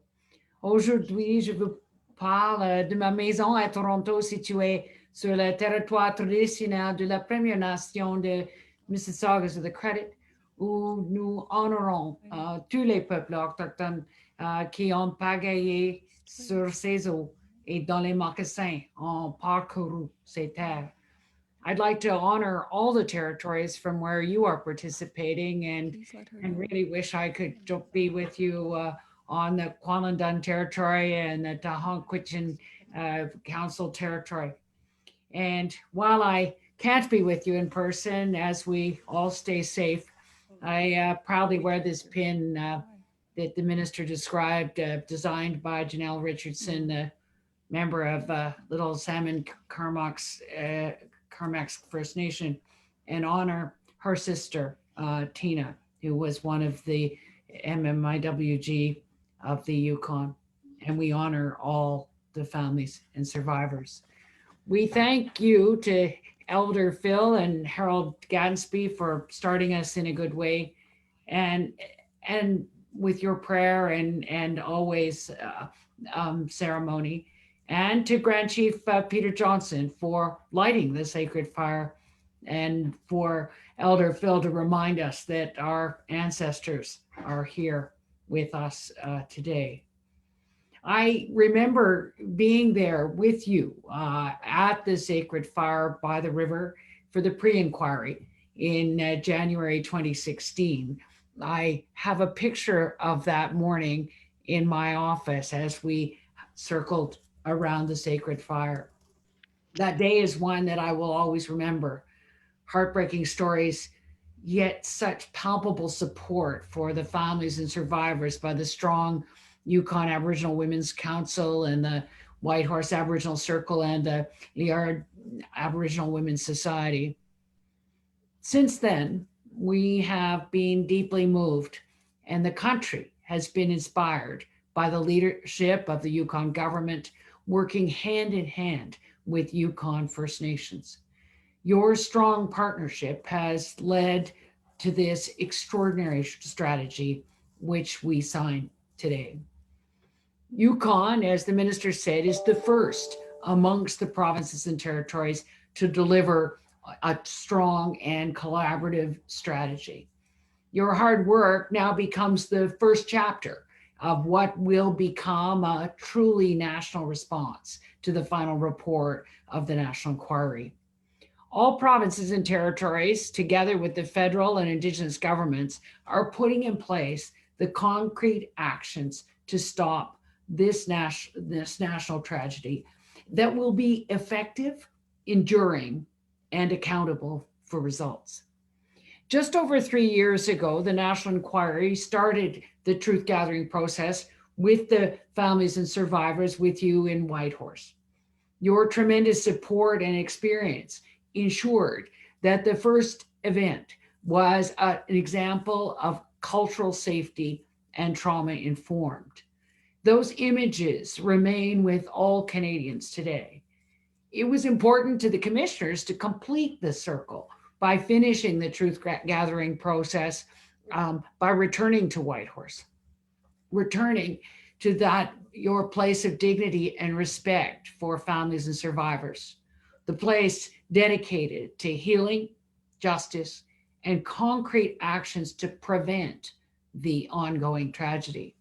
Aujourd'hui, je vous parle de ma maison à Toronto située sur le territoire traditionnel de la Première Nation de Mississaugas of the Credit, où nous honorons tous les peuples autochtones qui ont pagaillé sur ces eaux et dans les mocassins ont parcouru ces terres. I'd like to honor all the territories from where you are participating and really wish I could be with you on the Kwalendon territory and the Tahonquitchin Council territory. And while I can't be with you in person, as we all stay safe, I proudly wear this pin that the minister described, designed by Janelle Richardson, the member of Little Salmon Carmack's First Nation, and honor her sister, Tina, who was one of the MMIWG of the Yukon. And we honor all the families and survivors. We thank you to Elder Phil and Harold Gadsby for starting us in a good way, and with your prayer and always ceremony, and to Grand Chief Peter Johnson for lighting the sacred fire, and for Elder Phil to remind us that our ancestors are here with us today. I remember being there with you at the sacred fire by the river for the pre-inquiry in January 2016. I have a picture of that morning in my office as we circled around the sacred fire. That day is one that I will always remember. Heartbreaking stories, yet such palpable support for the families and survivors by the strong Yukon Aboriginal Women's Council and the Whitehorse Aboriginal Circle and the Liard Aboriginal Women's Society. Since then, we have been deeply moved, and the country has been inspired by the leadership of the Yukon government, working hand in hand with Yukon First Nations. Your strong partnership has led to this extraordinary strategy, which we sign today. Yukon, as the minister said, is the first amongst the provinces and territories to deliver a strong and collaborative strategy. Your hard work now becomes the first chapter of what will become a truly national response to the final report of the National Inquiry. All provinces and territories, together with the federal and Indigenous governments, are putting in place the concrete actions to stop this national tragedy that will be effective, enduring, and accountable for results. Just over 3 years ago, the National Inquiry started the truth gathering process with the families and survivors with you in Whitehorse. Your tremendous support and experience ensured that the first event was an example of cultural safety and trauma informed. Those images remain with all Canadians today. It was important to the commissioners to complete the circle by finishing the truth gathering process by returning to Whitehorse, returning to that your place of dignity and respect for families and survivors, the place dedicated to healing, justice, and concrete actions to prevent the ongoing tragedy.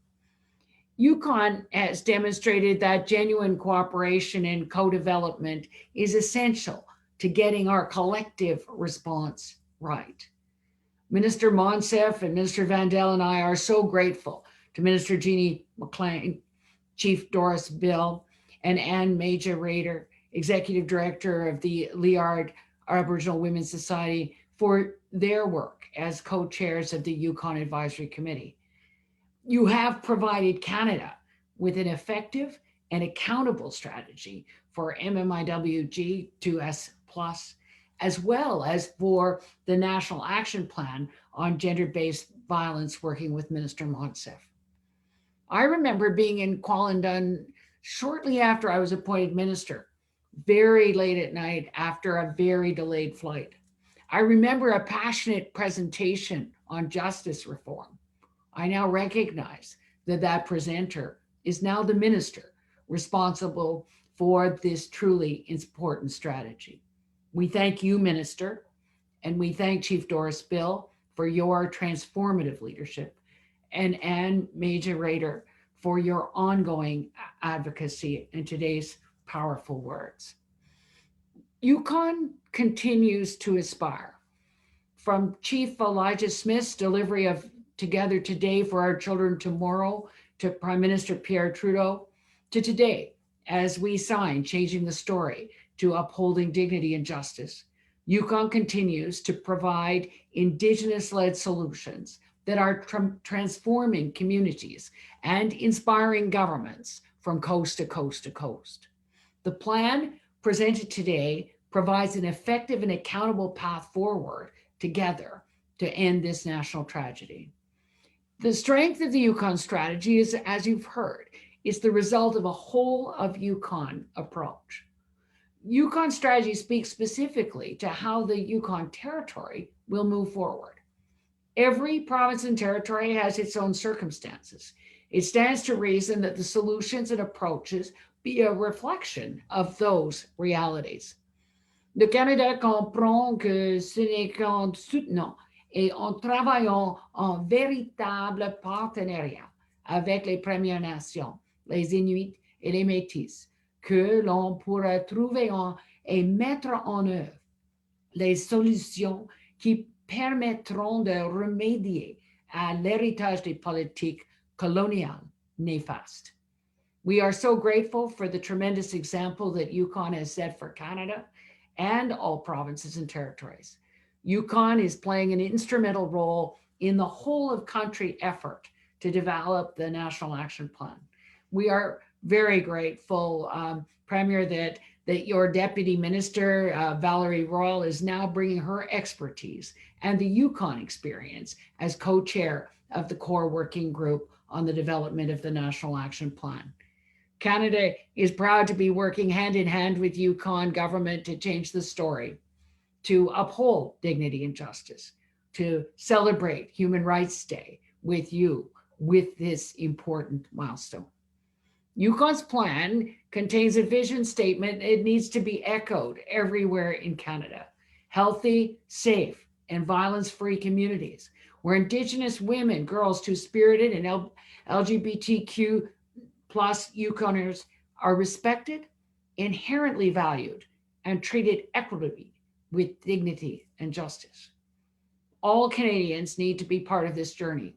Yukon has demonstrated that genuine cooperation and co-development is essential to getting our collective response right. Minister Monsef and Minister Vandel and I are so grateful to Minister Jeannie McLean, Chief Doris Bill, and Anne Major Rader, Executive Director of the Liard Aboriginal Women's Society, for their work as co-chairs of the Yukon Advisory Committee. You have provided Canada with an effective and accountable strategy for MMIWG2S+, as well as for the National Action Plan on Gender-Based Violence, working with Minister Monsef. I remember being in Kwalendon shortly after I was appointed minister, very late at night after a very delayed flight. I remember a passionate presentation on justice reform. I now recognize that that presenter is now the minister responsible for this truly important strategy. We thank you, Minister, and we thank Chief Doris Bill for your transformative leadership, and Anne Major-Rader for your ongoing advocacy and today's powerful words. Yukon continues to aspire. From Chief Elijah Smith's delivery of Together Today for Our Children Tomorrow to Prime Minister Pierre Trudeau, to today, as we sign Changing the Story to Upholding Dignity and Justice, Yukon continues to provide Indigenous-led solutions that are transforming communities and inspiring governments from coast to coast to coast. The plan presented today provides an effective and accountable path forward together to end this national tragedy. The strength of the Yukon strategy is, as you've heard, is the result of a whole of Yukon approach. Yukon strategy speaks specifically to how the Yukon territory will move forward. Every province and territory has its own circumstances. It stands to reason that the solutions and approaches be a reflection of those realities. Le Canada comprend que ce n'est qu'en soutenant et en travaillant en véritable partenariat avec les Premières Nations, les Inuits et les Métis, que l'on pourra trouver et mettre en œuvre les solutions qui permettront de remédier à l'héritage des politiques coloniales néfastes. We are so grateful for the tremendous example that Yukon has set for Canada and all provinces and territories. Yukon is playing an instrumental role in the whole of country effort to develop the National Action Plan. We are very grateful, Premier, that your Deputy Minister, Valerie Royal, is now bringing her expertise and the Yukon experience as co-chair of the core working group on the development of the National Action Plan. Canada is proud to be working hand in hand with Yukon government to change the story, to uphold dignity and justice, to celebrate Human Rights Day with you with this important milestone. Yukon's plan contains a vision statement. It needs to be echoed everywhere in Canada. Healthy, safe, and violence-free communities where Indigenous women, girls, two-spirited, and LGBTQ plus Yukoners are respected, inherently valued, and treated equitably with dignity and justice. All Canadians need to be part of this journey,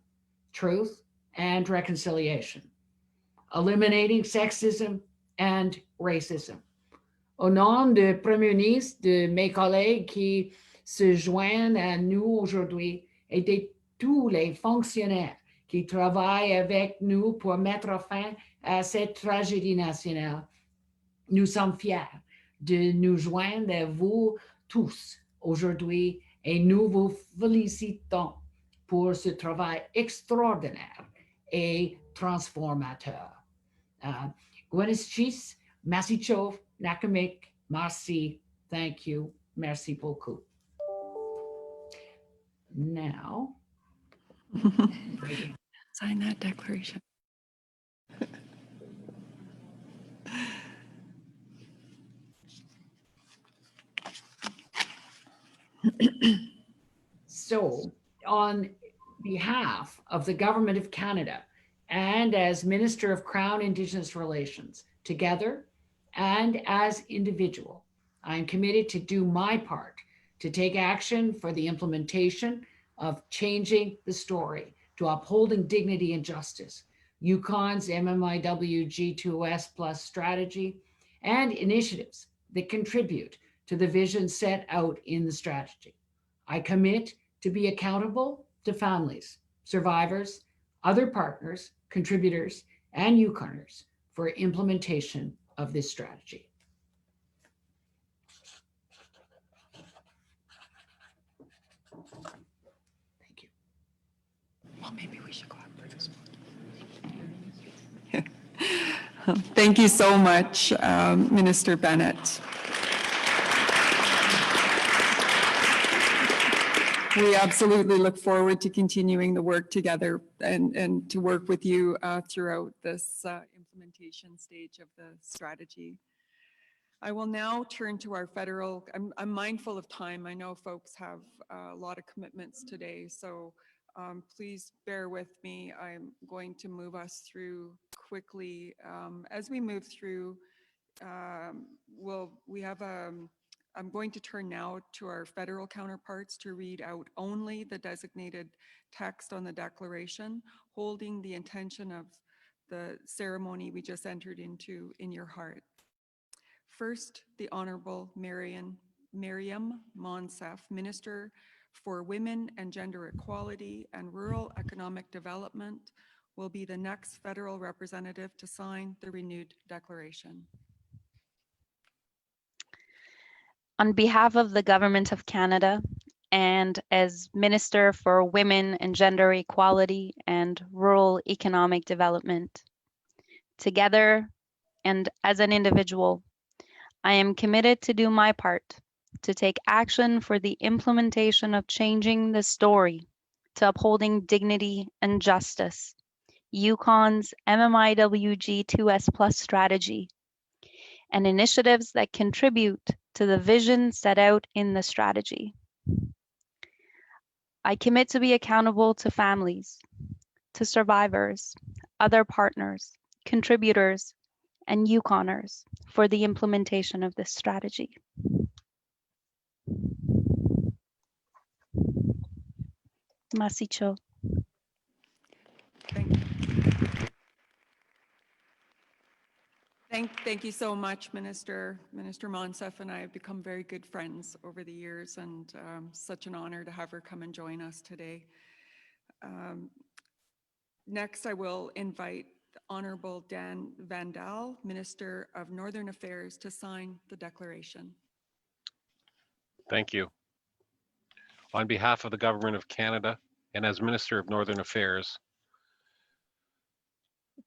truth and reconciliation, eliminating sexism and racism. Au nom du Premier ministre, de mes collègues qui se joignent à nous aujourd'hui et de tous les fonctionnaires qui travaillent avec nous pour mettre fin à cette tragédie nationale, nous sommes fiers de nous joindre à vous tous aujourd'hui et nous vous félicitons pour ce travail extraordinaire et transformateur. Gwenis Chis, merci Chov, Nakamik, merci, thank you, merci beaucoup. Now, Sign that declaration. so on behalf of the Government of Canada and as Minister of Crown Indigenous Relations, together and as individual, I am committed to do my part to take action for the implementation of changing the story to upholding dignity and justice, Yukon's MMMIWG2S plus strategy, and initiatives that contribute to the vision set out in the strategy. I commit to be accountable to families, survivors, other partners, contributors, and Yukoners for implementation of this strategy. Thank you. Well, maybe we should go up for this one. Thank you so much, Minister Bennett. we absolutely look forward to continuing the work together and to work with you throughout this implementation stage of the strategy. I will now turn to our federal, I'm mindful of time. I know folks have a lot of commitments today, so please bear with me. I'm going to move us through quickly. As we move through, I'm going to turn now to our federal counterparts to read out only the designated text on the declaration, holding the intention of the ceremony we just entered into in your heart. First, the Honorable Miriam Monsef, Minister for Women and Gender Equality and Rural Economic Development, will be the next federal representative to sign the renewed declaration. On behalf of the Government of Canada and as Minister for Women and Gender Equality and Rural Economic Development, together and as an individual, I am committed to do my part to take action for the implementation of changing the story to upholding dignity and justice, Yukon's MMIWG2S plus strategy, and initiatives that contribute to the vision set out in the strategy. I commit to be accountable to families, to survivors, other partners, contributors, and Yukoners for the implementation of this strategy. Masicho. Thank you so much, Minister. Minister Monsef and I have become very good friends over the years, and such an honor to have her come and join us today. Next, I will invite the Honorable Dan Vandal, Minister of Northern Affairs, to sign the declaration. Thank you. On behalf of the Government of Canada and as Minister of Northern Affairs,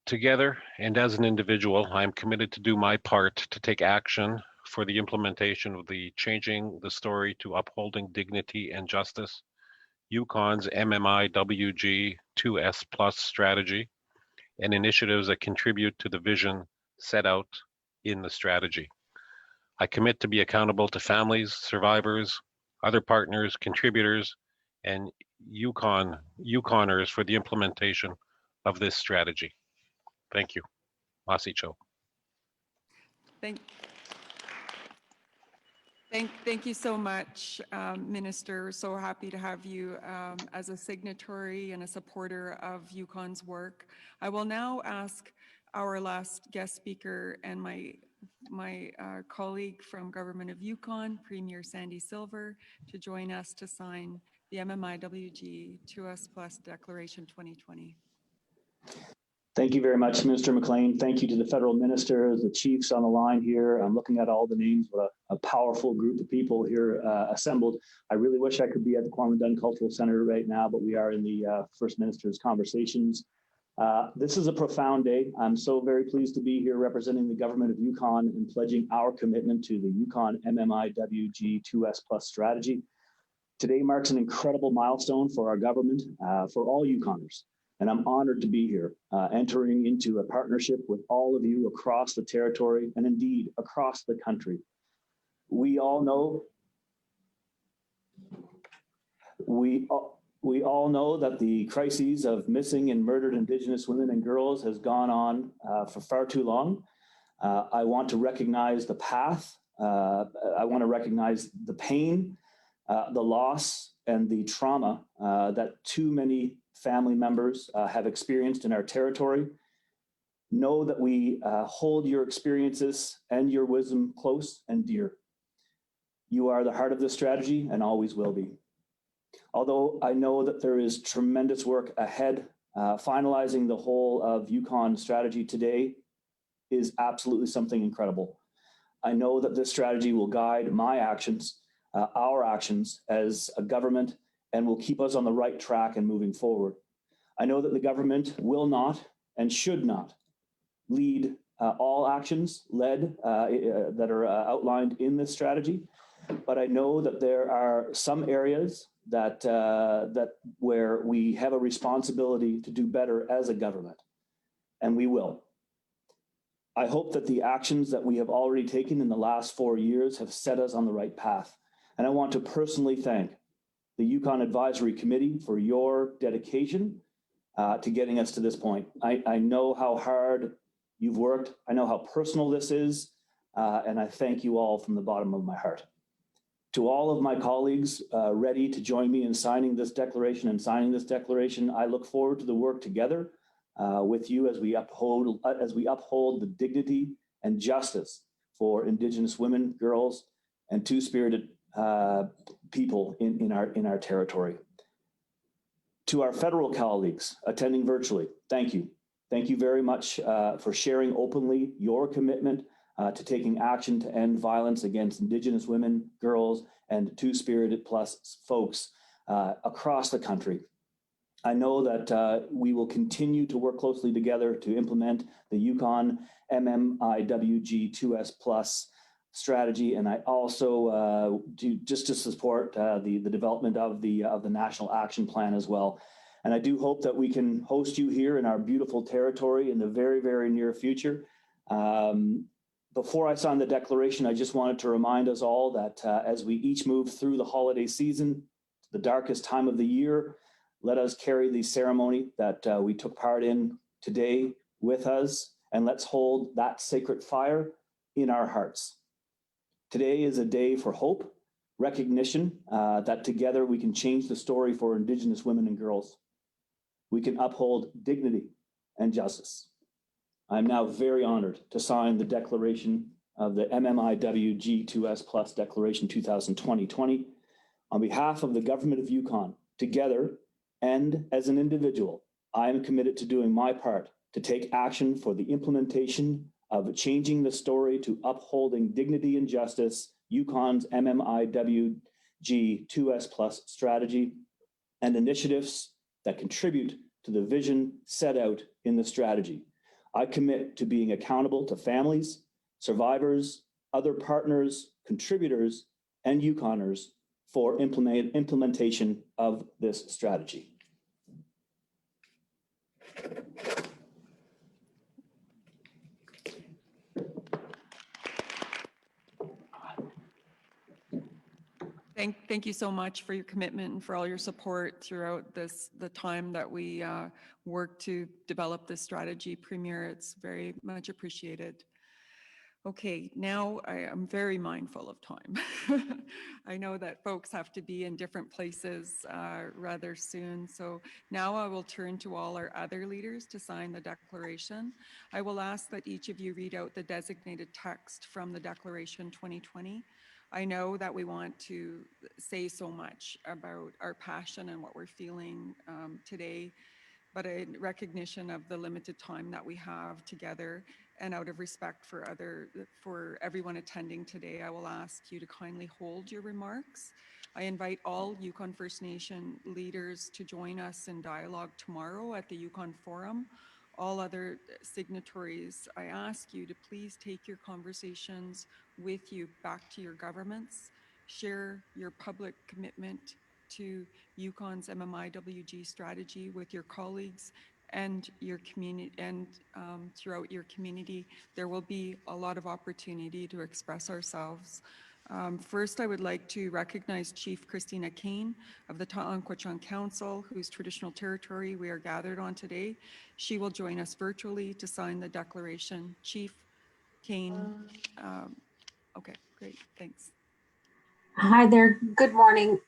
together and as an individual, I am committed to do my part to take action for the implementation of the Changing the Story to Upholding Dignity and Justice, Yukon's MMIWG2S plus strategy, and initiatives that contribute to the vision set out in the strategy. I commit to be accountable to families, survivors, other partners, contributors, and Yukoners for the implementation of this strategy. Thank you. Masicho. Thank you so much, Minister. So happy to have you as a signatory and a supporter of Yukon's work. I will now ask our last guest speaker and my colleague from Government of Yukon, Premier Sandy Silver, to join us to sign the MMIWG2S Plus Declaration 2020. Thank you very much, Minister McLean. Thank you to the federal ministers, the chiefs on the line here. I'm looking at all the names. What a powerful group of people here assembled. I really wish I could be at the Kwame Dunn Cultural Center right now, but we are in the First Minister's conversations. This is a profound day. I'm so very pleased to be here representing the government of Yukon and pledging our commitment to the Yukon MMIWG2S Plus strategy. Today marks an incredible milestone for our government, for all Yukoners. And I'm honored to be here, entering into a partnership with all of you across the territory and indeed across the country. We all know that the crises of missing and murdered Indigenous women and girls has gone on for far too long. I want to recognize the path. I want to recognize the pain, the loss, and the trauma that too many family members have experienced in our territory. Know that we hold your experiences and your wisdom close and dear. You are the heart of this strategy and always will be. Although I know that there is tremendous work ahead, finalizing the whole of Yukon strategy today is absolutely something incredible. I know that this strategy will guide my actions, our actions as a government, and will keep us on the right track and moving forward. I know that the government will not and should not lead all actions that are outlined in this strategy, but I know that there are some areas that where we have a responsibility to do better as a government, and we will. I hope that the actions that we have already taken in the last 4 years have set us on the right path. And I want to personally thank the Yukon Advisory Committee for your dedication to getting us to this point. I know how hard you've worked. I know how personal this is, and I thank you all from the bottom of my heart. To all of my colleagues ready to join me in signing this declaration I look forward to the work together with you as we uphold the dignity and justice for Indigenous women, girls, and two-spirited people in our territory. To our federal colleagues attending virtually, thank you. Thank you very much for sharing openly your commitment to taking action to end violence against Indigenous women, girls, and two-spirited plus folks across the country. I know that we will continue to work closely together to implement the Yukon MMMIWG2S plus strategy, and I also just to support the development of the National Action Plan as well. And I do hope that we can host you here in our beautiful territory in the very, very near future. Before I sign the declaration, I just wanted to remind us all that as we each move through the holiday season, the darkest time of the year, let us carry the ceremony that we took part in today with us, and let's hold that sacred fire in our hearts. Today is a day for hope, recognition that together we can change the story for Indigenous women and girls. We can uphold dignity and justice. I'm now very honored to sign the declaration of the MMMIWG2S Plus Declaration 2020 on behalf of the Government of Yukon. Together and as an individual, I am committed to doing my part to take action for the implementation of changing the story to upholding dignity and justice, Yukon's MMMIWG2S Plus strategy, and initiatives that contribute to the vision set out in the strategy. I commit to being accountable to families, survivors, other partners, contributors, and Yukoners for implementation of this strategy. Thank you so much for your commitment and for all your support throughout the time that we worked to develop this strategy, Premier. It's very much appreciated. Okay, now I am very mindful of time. I know that folks have to be in different places rather soon. So now I will turn to all our other leaders to sign the declaration. I will ask that each of you read out the designated text from the Declaration 2020. I know that we want to say so much about our passion and what we're feeling today, but in recognition of the limited time that we have together and out of respect for everyone attending today, I will ask you to kindly hold your remarks. I invite all Yukon First Nation leaders to join us in dialogue tomorrow at the Yukon Forum. All other signatories, I ask you to please take your conversations with you back to your governments. Share your public commitment to Yukon's MMIWG strategy with your colleagues and your community, and throughout your community. There will be a lot of opportunity to express ourselves. First, I would like to recognize Chief Christina Kane of the Ta'anquechon Council, whose traditional territory we are gathered on today. She will join us virtually to sign the declaration. Chief Kane, okay, great, thanks. Hi there, good morning.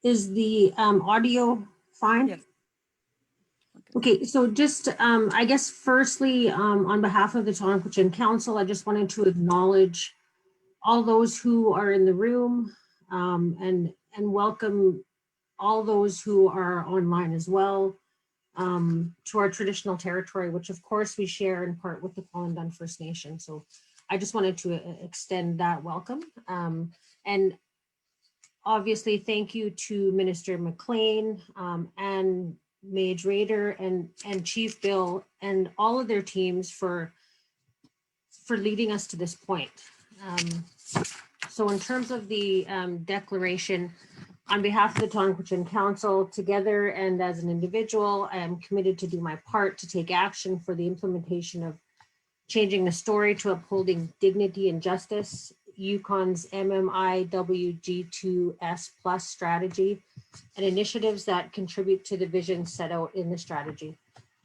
Is the audio fine? Yes. Okay, so just, I guess firstly, on behalf of the Ta'anquechon Council, I just wanted to acknowledge all those who are in the room and welcome all those who are online as well to our traditional territory, which of course we share in part with the Kwalindun First Nation. So I just wanted to extend that welcome. And obviously, thank you to Minister McLean and Maj Rader and Chief Bill and all of their teams for leading us to this point. So in terms of the declaration, On behalf of the Tonquichin Council, together and as an individual, I am committed to do my part to take action for the implementation of changing the story to upholding dignity and justice, Yukon's MMMIWG2S plus strategy, and initiatives that contribute to the vision set out in the strategy.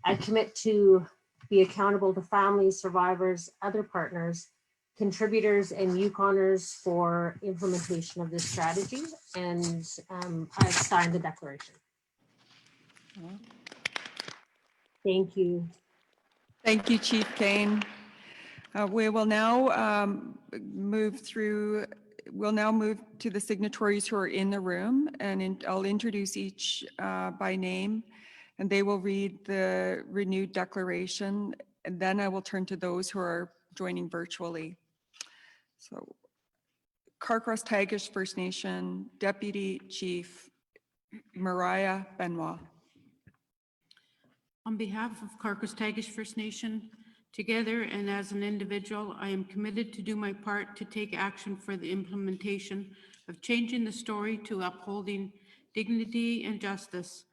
I commit to be accountable to families, survivors, other partners, contributors, and Yukoners for implementation of this strategy. And I've signed the declaration. Thank you. Thank you, Chief Kane. We will now move to the signatories who are in the room, and I'll introduce each by name, and they will read the renewed declaration, and then I will turn to those who are joining virtually. So, Carcross-Tagish First Nation Deputy Chief Mariah Benoit. On behalf of Carcross-Tagish First Nation, together and as an individual, I am committed to do my part to take action for the implementation of changing the story to upholding dignity and justice,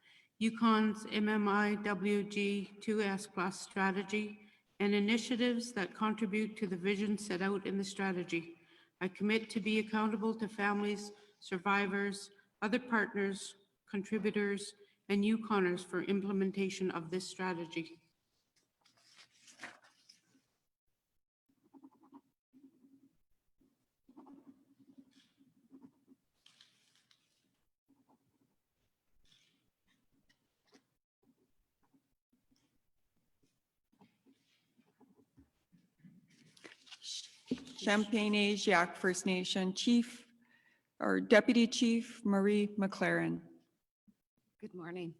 Yukon's MMMIWG2S plus strategy, and initiatives that contribute to the vision set out in the strategy. I commit to be accountable to families, survivors, other partners, contributors, and Yukoners for implementation of this strategy. Champagne-Ajiac First Nation Chief or Deputy Chief Marie McLaren. Good morning.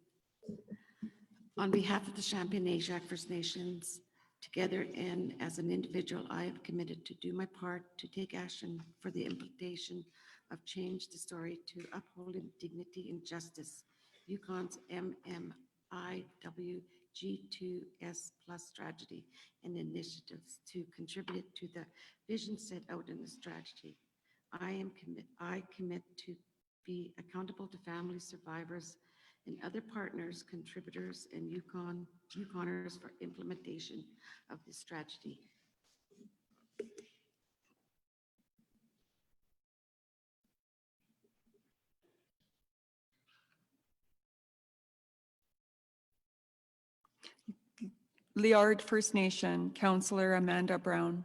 On behalf of the Champagne-Ajiac First Nations, together and as an individual, I have committed to do my part to take action for the implementation of change the story to upholding dignity and justice, Yukon's MMIWG2S plus strategy and initiatives to contribute to the vision set out in the strategy. I commit to be accountable to families, survivors, and other partners, contributors, and Yukoners for implementation of this strategy. Liard First Nation, Councillor Amanda Brown.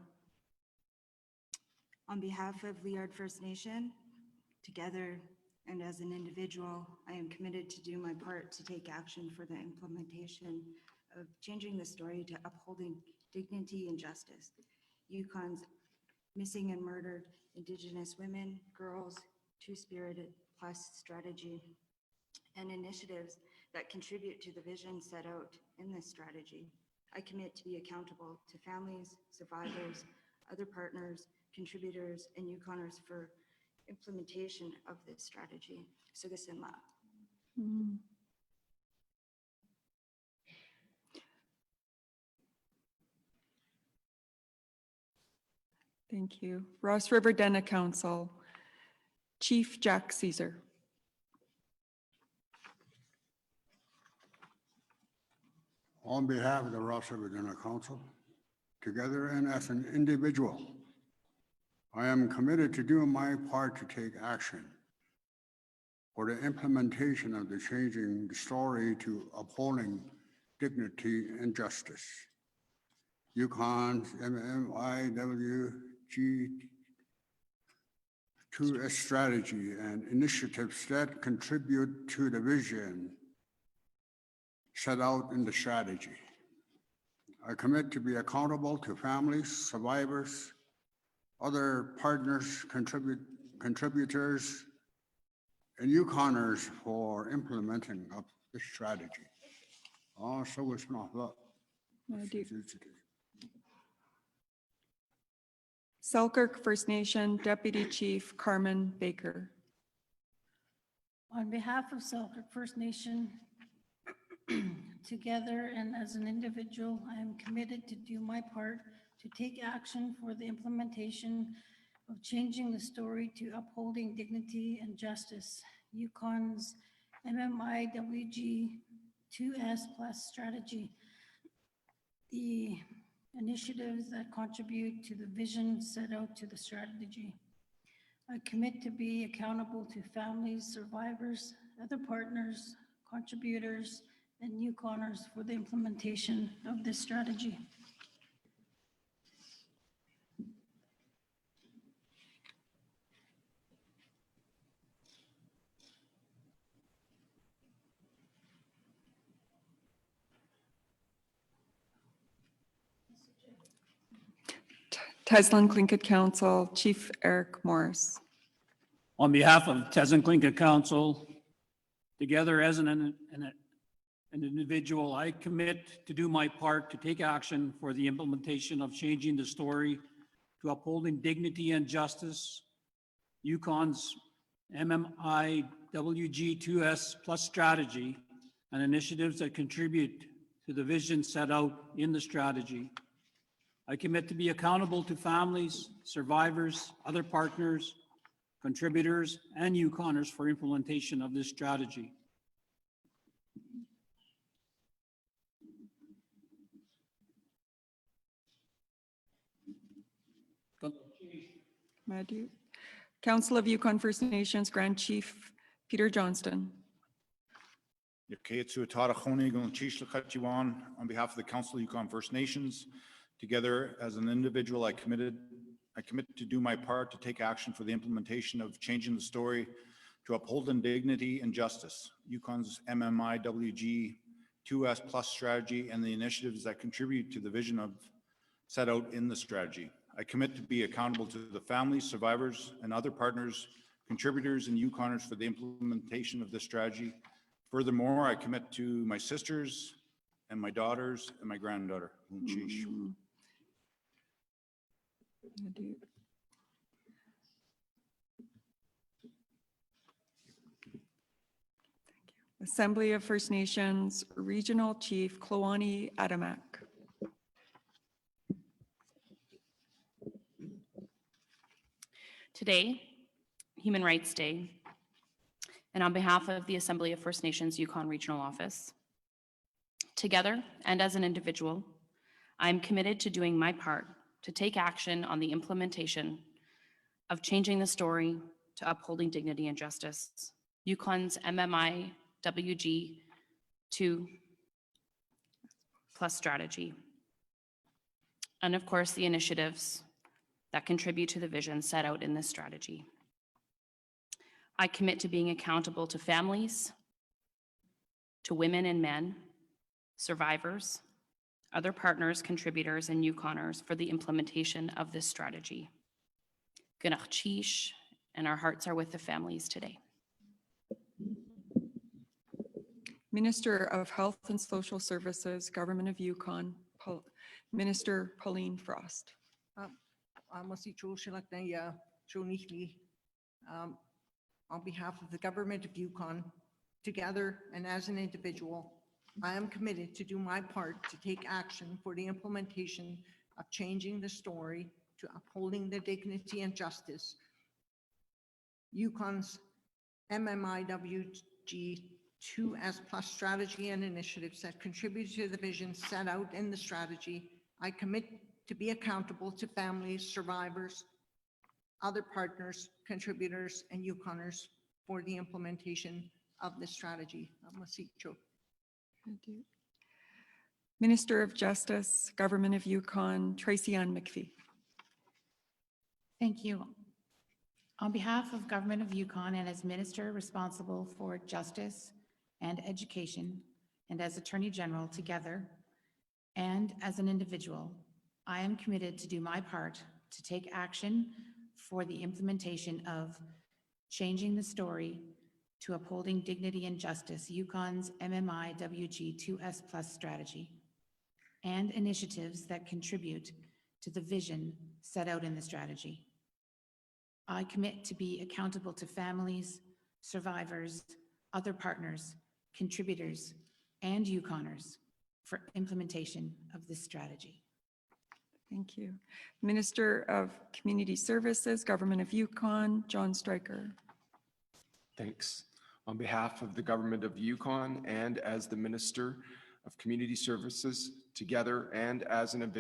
On behalf of Liard First Nation, together and as an individual, I am committed to do my part to take action for the implementation of changing the story to upholding dignity and justice, Yukon's missing and murdered Indigenous women, girls, Two-Spirited plus strategy, and initiatives that contribute to the vision set out in this strategy. I commit to be accountable to families, survivors, other partners, contributors, and Yukoners for implementation of this strategy. Sugasinla. Thank you. Ross River Dena Council, Chief Jack Caesar. On behalf of the Ross River Dena Council, together and as an individual, I am committed to doing my part to take action for the implementation of the changing the story to upholding dignity and justice. Yukon's MMIWG2S strategy and initiatives that contribute to the vision set out in the strategy. I commit to be accountable to families, survivors, other partners, contributors, and Yukoners for implementing of this strategy. So it's not that. Selkirk First Nation Deputy Chief Carmen Baker. On behalf of Selkirk First Nation, together and as an individual, I am committed to do my part to take action for the implementation of changing the story to upholding dignity and justice, Yukon's MMIWG2S plus strategy. The initiatives that contribute to the vision set out to the strategy. I commit to be accountable to families, survivors, other partners, contributors, and Yukoners for the implementation of this strategy. Teslin Tlingit Council, Chief Eric Morris. On behalf of Teslin Tlingit Council, together as an individual, I commit to do my part to take action for the implementation of changing the story to upholding dignity and justice, Yukon's MMIWG2S plus strategy, and initiatives that contribute to the vision set out in the strategy. I commit to be accountable to families, survivors, other partners, contributors, and Yukoners for implementation of this strategy. Madhu. Council of Yukon First Nations, Grand Chief Peter Johnston. On behalf of the Council of Yukon First Nations, together as an individual, I commit to do my part to take action for the implementation of changing the story to uphold dignity and justice, Yukon's MMIWG2S plus strategy, and the initiatives that contribute to the vision of set out in the strategy. I commit to be accountable to the families, survivors, and other partners, contributors, and Yukoners for the implementation of this strategy. Furthermore, I commit to my sisters and my daughters and my granddaughter. Assembly of First Nations, Regional Chief Klowani Adamak. Today, Human Rights Day, and on behalf of the Assembly of First Nations Yukon Regional Office, together and as an individual, I am committed to doing my part to take action on the implementation of changing the story to upholding dignity and justice, Yukon's MMIWG2 plus strategy, and of course the initiatives that contribute to the vision set out in this strategy. I commit to being accountable to families, to women and men, survivors, other partners, contributors, and Yukoners for the implementation of this strategy. Gynach Chish, and our hearts are with the families today. Minister of Health and Social Services, Government of Yukon, Minister Pauline Frost. On behalf of the Government of Yukon, together and as an individual, I am committed to do my part to take action for the implementation of changing the story to upholding the dignity and justice, Yukon's MMIWG2S plus strategy and initiatives that contribute to the vision set out in the strategy. I commit to be accountable to families, survivors, other partners, contributors, and Yukoners for the implementation of this strategy. Minister of Justice, Government of Yukon, Tracy Ann McPhee. Thank you. On behalf of Government of Yukon and as Minister responsible for Justice and Education, and as Attorney General together, and as an individual, I am committed to do my part to take action for the implementation of changing the story to upholding dignity and justice, Yukon's MMIWG2S plus strategy, and initiatives that contribute to the vision set out in the strategy. I commit to be accountable to families, survivors, other partners, contributors, and Yukoners for implementation of this strategy. Thank you. Minister of Community Services, Government of Yukon, John Stryker. Thanks. On behalf of the Government of Yukon and as the Minister of Community Services, together and as an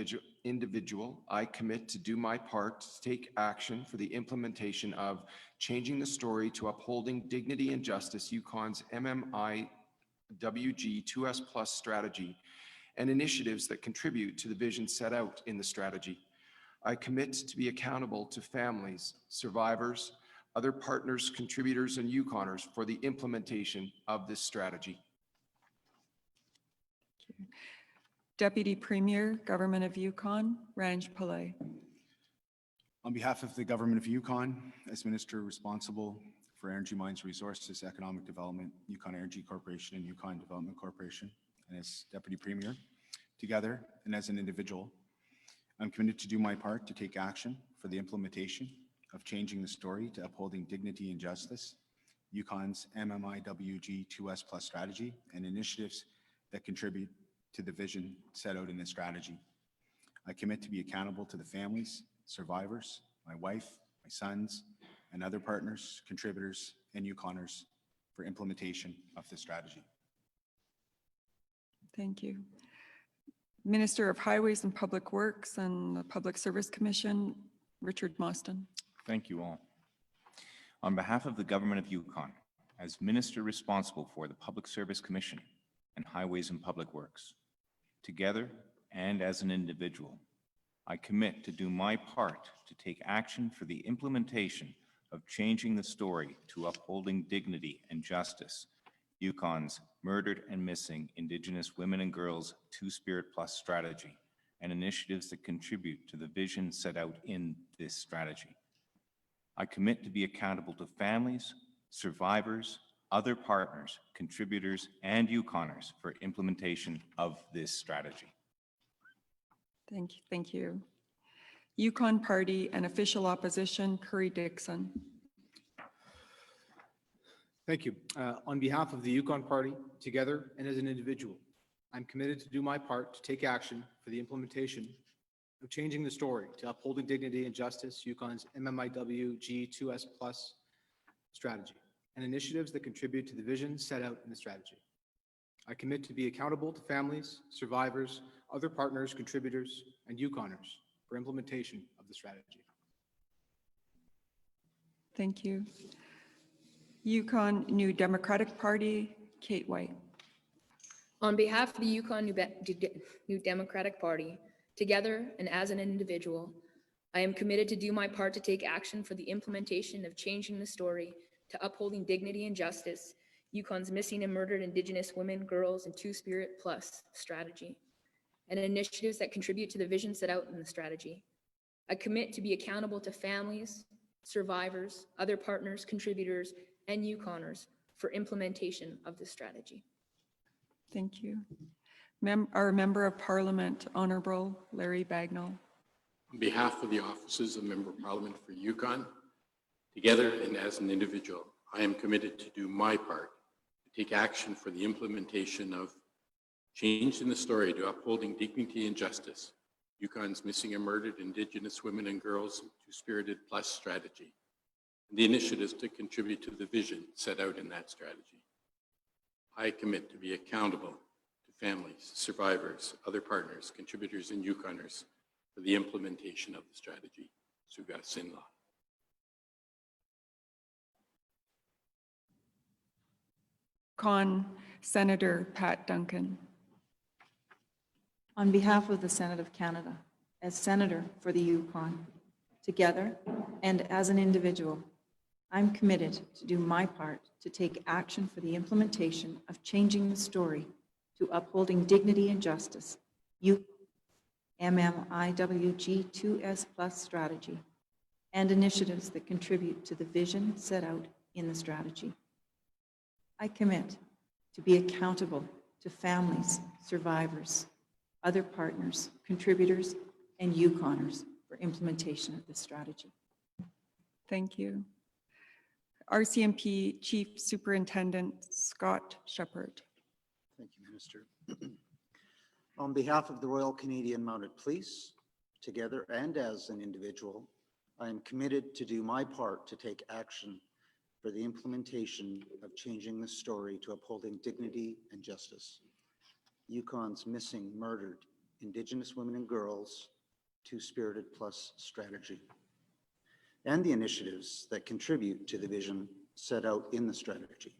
individual, I commit to do my part to take action for the implementation of Changing the Story to Upholding Dignity and Justice, Yukon's MMMIWG2S Plus strategy, and initiatives that contribute to the vision set out in the strategy. I commit to be accountable to families, survivors, other partners, contributors, and Yukoners for the implementation of this strategy. Deputy Premier, Government of Yukon, Ranj Pillai. On behalf of the Government of Yukon, as Minister responsible for Energy, Mines, Resources, Economic Development, Yukon Energy Corporation and Yukon Development Corporation, and as Deputy Premier, together and as an individual, I'm committed to do my part to take action for the implementation of Changing the Story to Upholding Dignity and Justice, Yukon's MMIWG2S Plus strategy, and initiatives that contribute to the vision set out in this strategy. I commit to be accountable to the families, survivors, my wife, my sons, and other partners, contributors, and Yukoners for implementation of this strategy. Thank you. Minister of Highways and Public Works and the Public Service Commission, Richard Mostyn. Thank you all. On behalf of the Government of Yukon, as Minister responsible for the Public Service Commission and Highways and Public Works, together and as an individual, I commit to do my part to take action for the implementation of Changing the Story to Upholding Dignity and Justice, Yukon's Murdered and Missing Indigenous Women and Girls Two-Spirit Plus strategy, and initiatives that contribute to the vision set out in this strategy. I commit to be accountable to families, survivors, other partners, contributors, and Yukoners for implementation of this strategy. Thank you. Yukon Party and Official Opposition, Curry Dixon. Thank you. On behalf of the Yukon Party, together and as an individual, I'm committed to do my part to take action for the implementation of Changing the Story to Upholding Dignity and Justice, Yukon's MMIWG2S Plus strategy, and initiatives that contribute to the vision set out in the strategy. I commit to be accountable to families, survivors, other partners, contributors, and Yukoners for implementation of the strategy. Thank you. Yukon New Democratic Party, Kate White. On behalf of the Yukon New Democratic Party, together and as an individual, I am committed to do my part to take action for the implementation of Changing the Story to Upholding Dignity and Justice, Yukon's Missing and Murdered Indigenous Women, Girls, and Two-Spirit Plus strategy, and initiatives that contribute to the vision set out in the strategy. I commit to be accountable to families, survivors, other partners, contributors, and Yukoners for implementation of this strategy. Thank you. Our Member of Parliament, Honourable Larry Bagnall. On behalf of the offices of Member of Parliament for Yukon, together and as an individual, I am committed to do my part to take action for the implementation of Changing the Story to Upholding Dignity and Justice, Yukon's Missing and Murdered Indigenous Women and Girls Two-Spirited Plus strategy, and the initiatives to contribute to the vision set out in that strategy. I commit to be accountable to families, survivors, other partners, contributors, and Yukoners for the implementation of the strategy. Suga Sinla. Con Senator Pat Duncan. On behalf of the Senate of Canada, as Senator for the Yukon, together and as an individual, I'm committed to do my part to take action for the implementation of Changing the Story to Upholding Dignity and Justice, MMIWG2S Plus strategy, and initiatives that contribute to the vision set out in the strategy. I commit to be accountable to families, survivors, other partners, contributors, and Yukoners for implementation of this strategy. Thank you. RCMP Chief Superintendent Scott Shepherd. Thank you, Minister. On behalf of the Royal Canadian Mounted Police, together and as an individual, I am committed to do my part to take action for the implementation of changing the story to upholding dignity and justice. Yukon's missing, murdered Indigenous women and girls, Two-Spirited Plus strategy, and the initiatives that contribute to the vision set out in the strategy.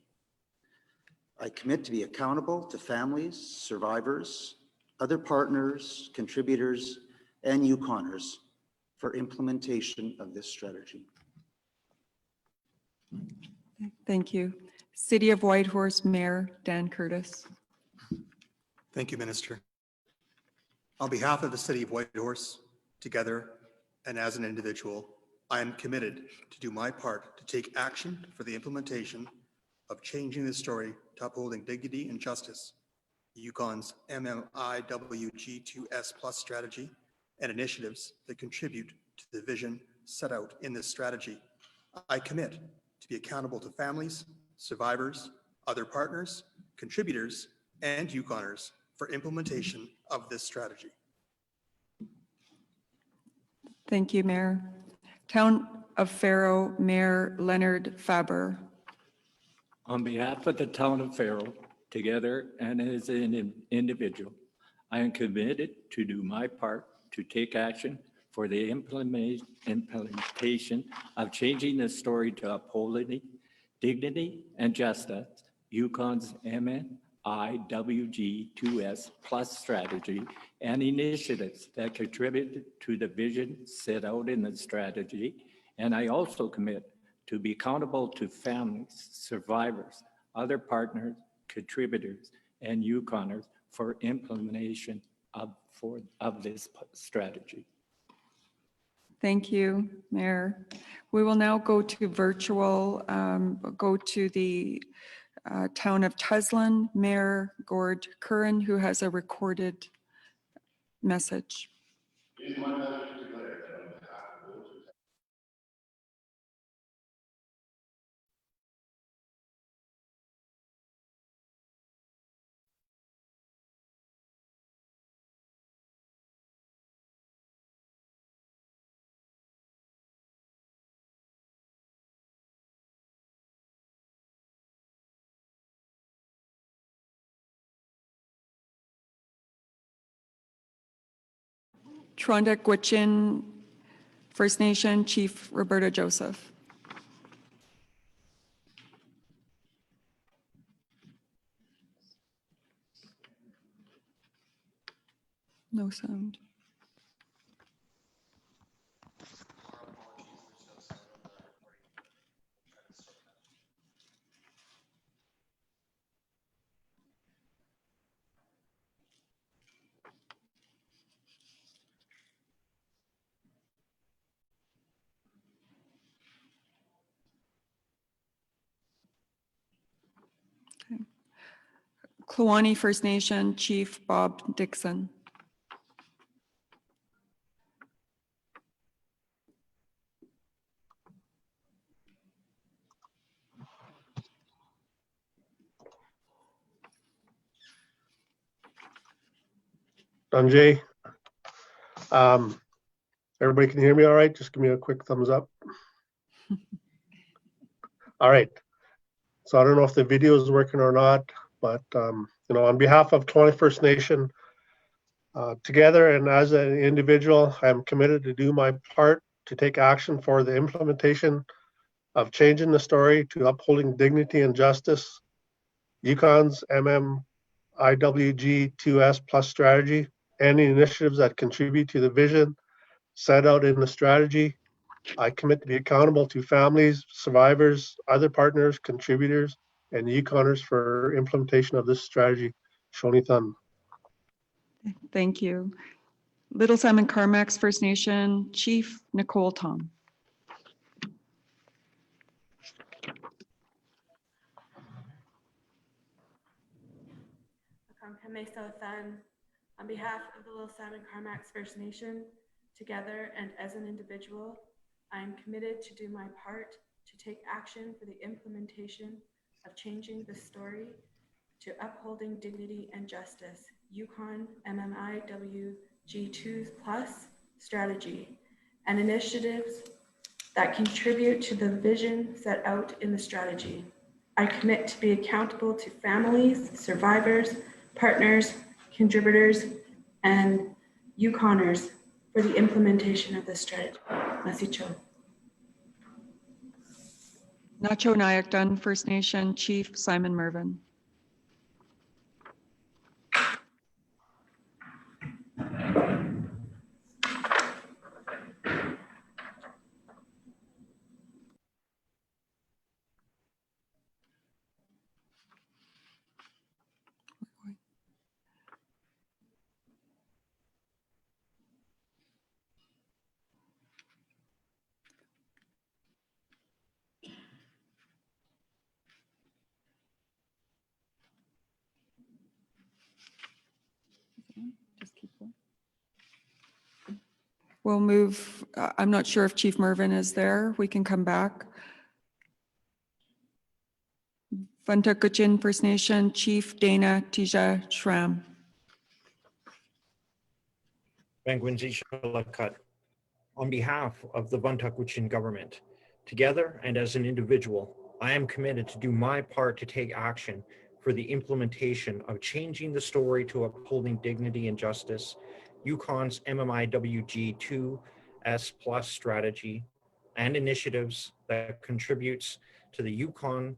I commit to be accountable to families, survivors, other partners, contributors, and Yukoners for implementation of this strategy. Thank you. City of Whitehorse Mayor Dan Curtis. Thank you, Minister. On behalf of the City of Whitehorse, together and as an individual, I am committed to do my part to take action for the implementation of changing the story to upholding dignity and justice, Yukon's MMMIWG2S plus strategy, and initiatives that contribute to the vision set out in this strategy. I commit to be accountable to families, survivors, other partners, contributors, and Yukoners for implementation of this strategy. Thank you, Mayor. Town of Faro Mayor Leonard Faber. On behalf of the town of Faro, together and as an individual, I am committed to do my part to take action for the implementation of changing the story to upholding dignity and justice, Yukon's MMIWG2S plus strategy, and initiatives that contribute to the vision set out in the strategy. And I also commit to be accountable to families, survivors, other partners, contributors, and Yukoners for implementation of this strategy. Thank you, Mayor. We will now go to virtual, go to the town of Tuslin, Mayor Gord Curran, who has a recorded message. Tronda-Gwitchin First Nation Chief Roberta Joseph. No sound. Okay. Kluane First Nation Chief Bob Dixon. Sanjay, everybody can hear me all right? Just give me a quick thumbs up. All right. So I don't know if the video is working or not, but on behalf of 21st Nation, together and as an individual, I am committed to do my part to take action for the implementation of changing the story to upholding dignity and justice, Yukon's MMIWG2S plus strategy, and the initiatives that contribute to the vision set out in the strategy. I commit to be accountable to families, survivors, other partners, contributors, and Yukoners for implementation of this strategy. Shoni Thun. Thank you. Little Simon Carmack's First Nation Chief Nicole Tom. On behalf of the Little Salmon Carmack's First Nation, together and as an individual, I am committed to do my part to take action for the implementation of changing the story to upholding dignity and justice, Yukon MMIWG2 plus strategy, and initiatives that contribute to the vision set out in the strategy. I commit to be accountable to families, survivors, partners, contributors, and Yukoners for the implementation of this strategy. Masicho. Nacho Nayakdun First Nation Chief Simon Mervin. We'll move, I'm not sure if Chief Mervin is there. We can come back. Vantakuchin First Nation Chief Dana Tija Shram. Bangwinzi Shalakut. On behalf of the Vantakuchin government, together and as an individual, I am committed to do my part to take action for the implementation of changing the story to upholding dignity and justice, Yukon's MMMIWG2S plus strategy, and initiatives that contributes to the Yukon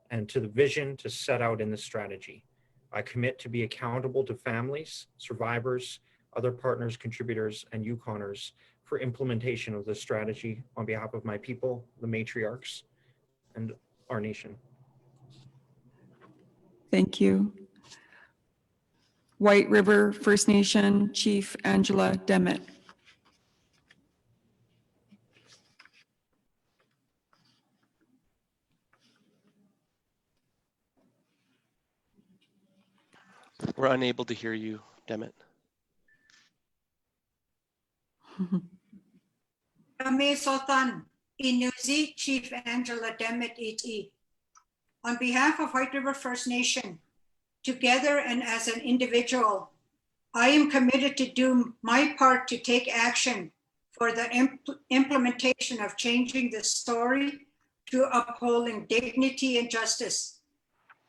and to the vision to set out in the strategy. I commit to be accountable to families, survivors, other partners, contributors, and Yukoners for implementation of this strategy on behalf of my people, the matriarchs, and our nation. Thank you. White River First Nation Chief Angela Demet. We're unable to hear you, Demet. Kami Sultan, Inuzi Chief Angela Demet iti. On behalf of White River First Nation, together and as an individual, I am committed to do my part to take action for the implementation of changing the story to upholding dignity and justice.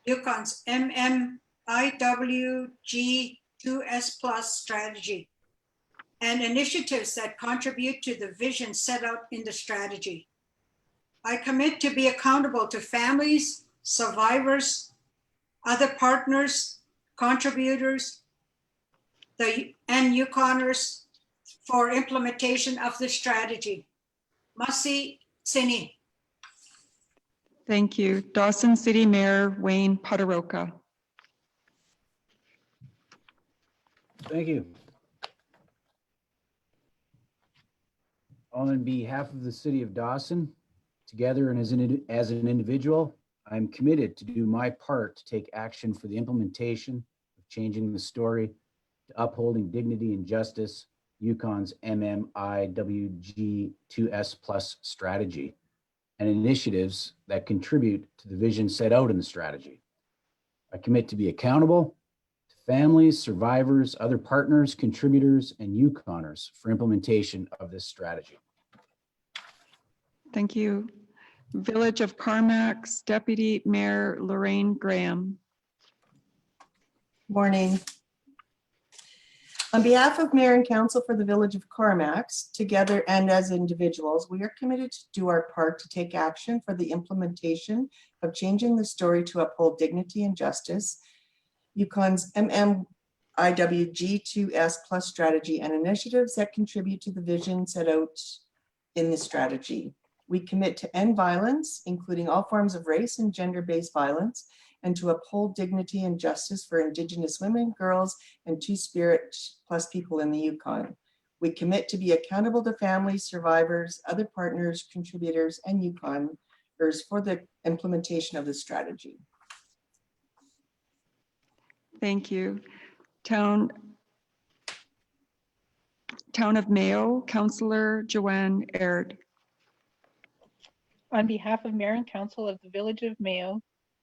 Yukon's MMIWG2S plus strategy and initiatives that contribute to the vision set out in the strategy. I commit to be accountable to families, survivors, other partners, contributors, and Yukoners for implementation of the strategy. Masi Sini. Thank you. Dawson City Mayor Wayne Poderoka. Thank you. On behalf of the city of Dawson, together and as an individual, I'm committed to do my part to take action for the implementation of changing the story to upholding dignity and justice, Yukon's MMIWG2S plus strategy, and initiatives that contribute to the vision set out in the strategy. I commit to be accountable to families, survivors, other partners, contributors, and Yukoners for implementation of this strategy. Thank you. Village of Carmacks Deputy Mayor Lorraine Graham. Morning. On behalf of Mayor and Council for the Village of Carmacks, together and as individuals, we are committed to do our part to take action for the implementation of changing the story to uphold dignity and justice, Yukon's MMIWG2S plus strategy and initiatives that contribute to the vision set out in the strategy. We commit to end violence, including all forms of race and gender-based violence, and to uphold dignity and justice for Indigenous women, girls, and Two-Spirit plus people in the Yukon. We commit to be accountable to families, survivors, other partners, contributors, and Yukoners for the implementation of the strategy. Thank you. Town of Mayo, Councillor Joanne Aird. On behalf of Mayor and Council of the Village of Mayo,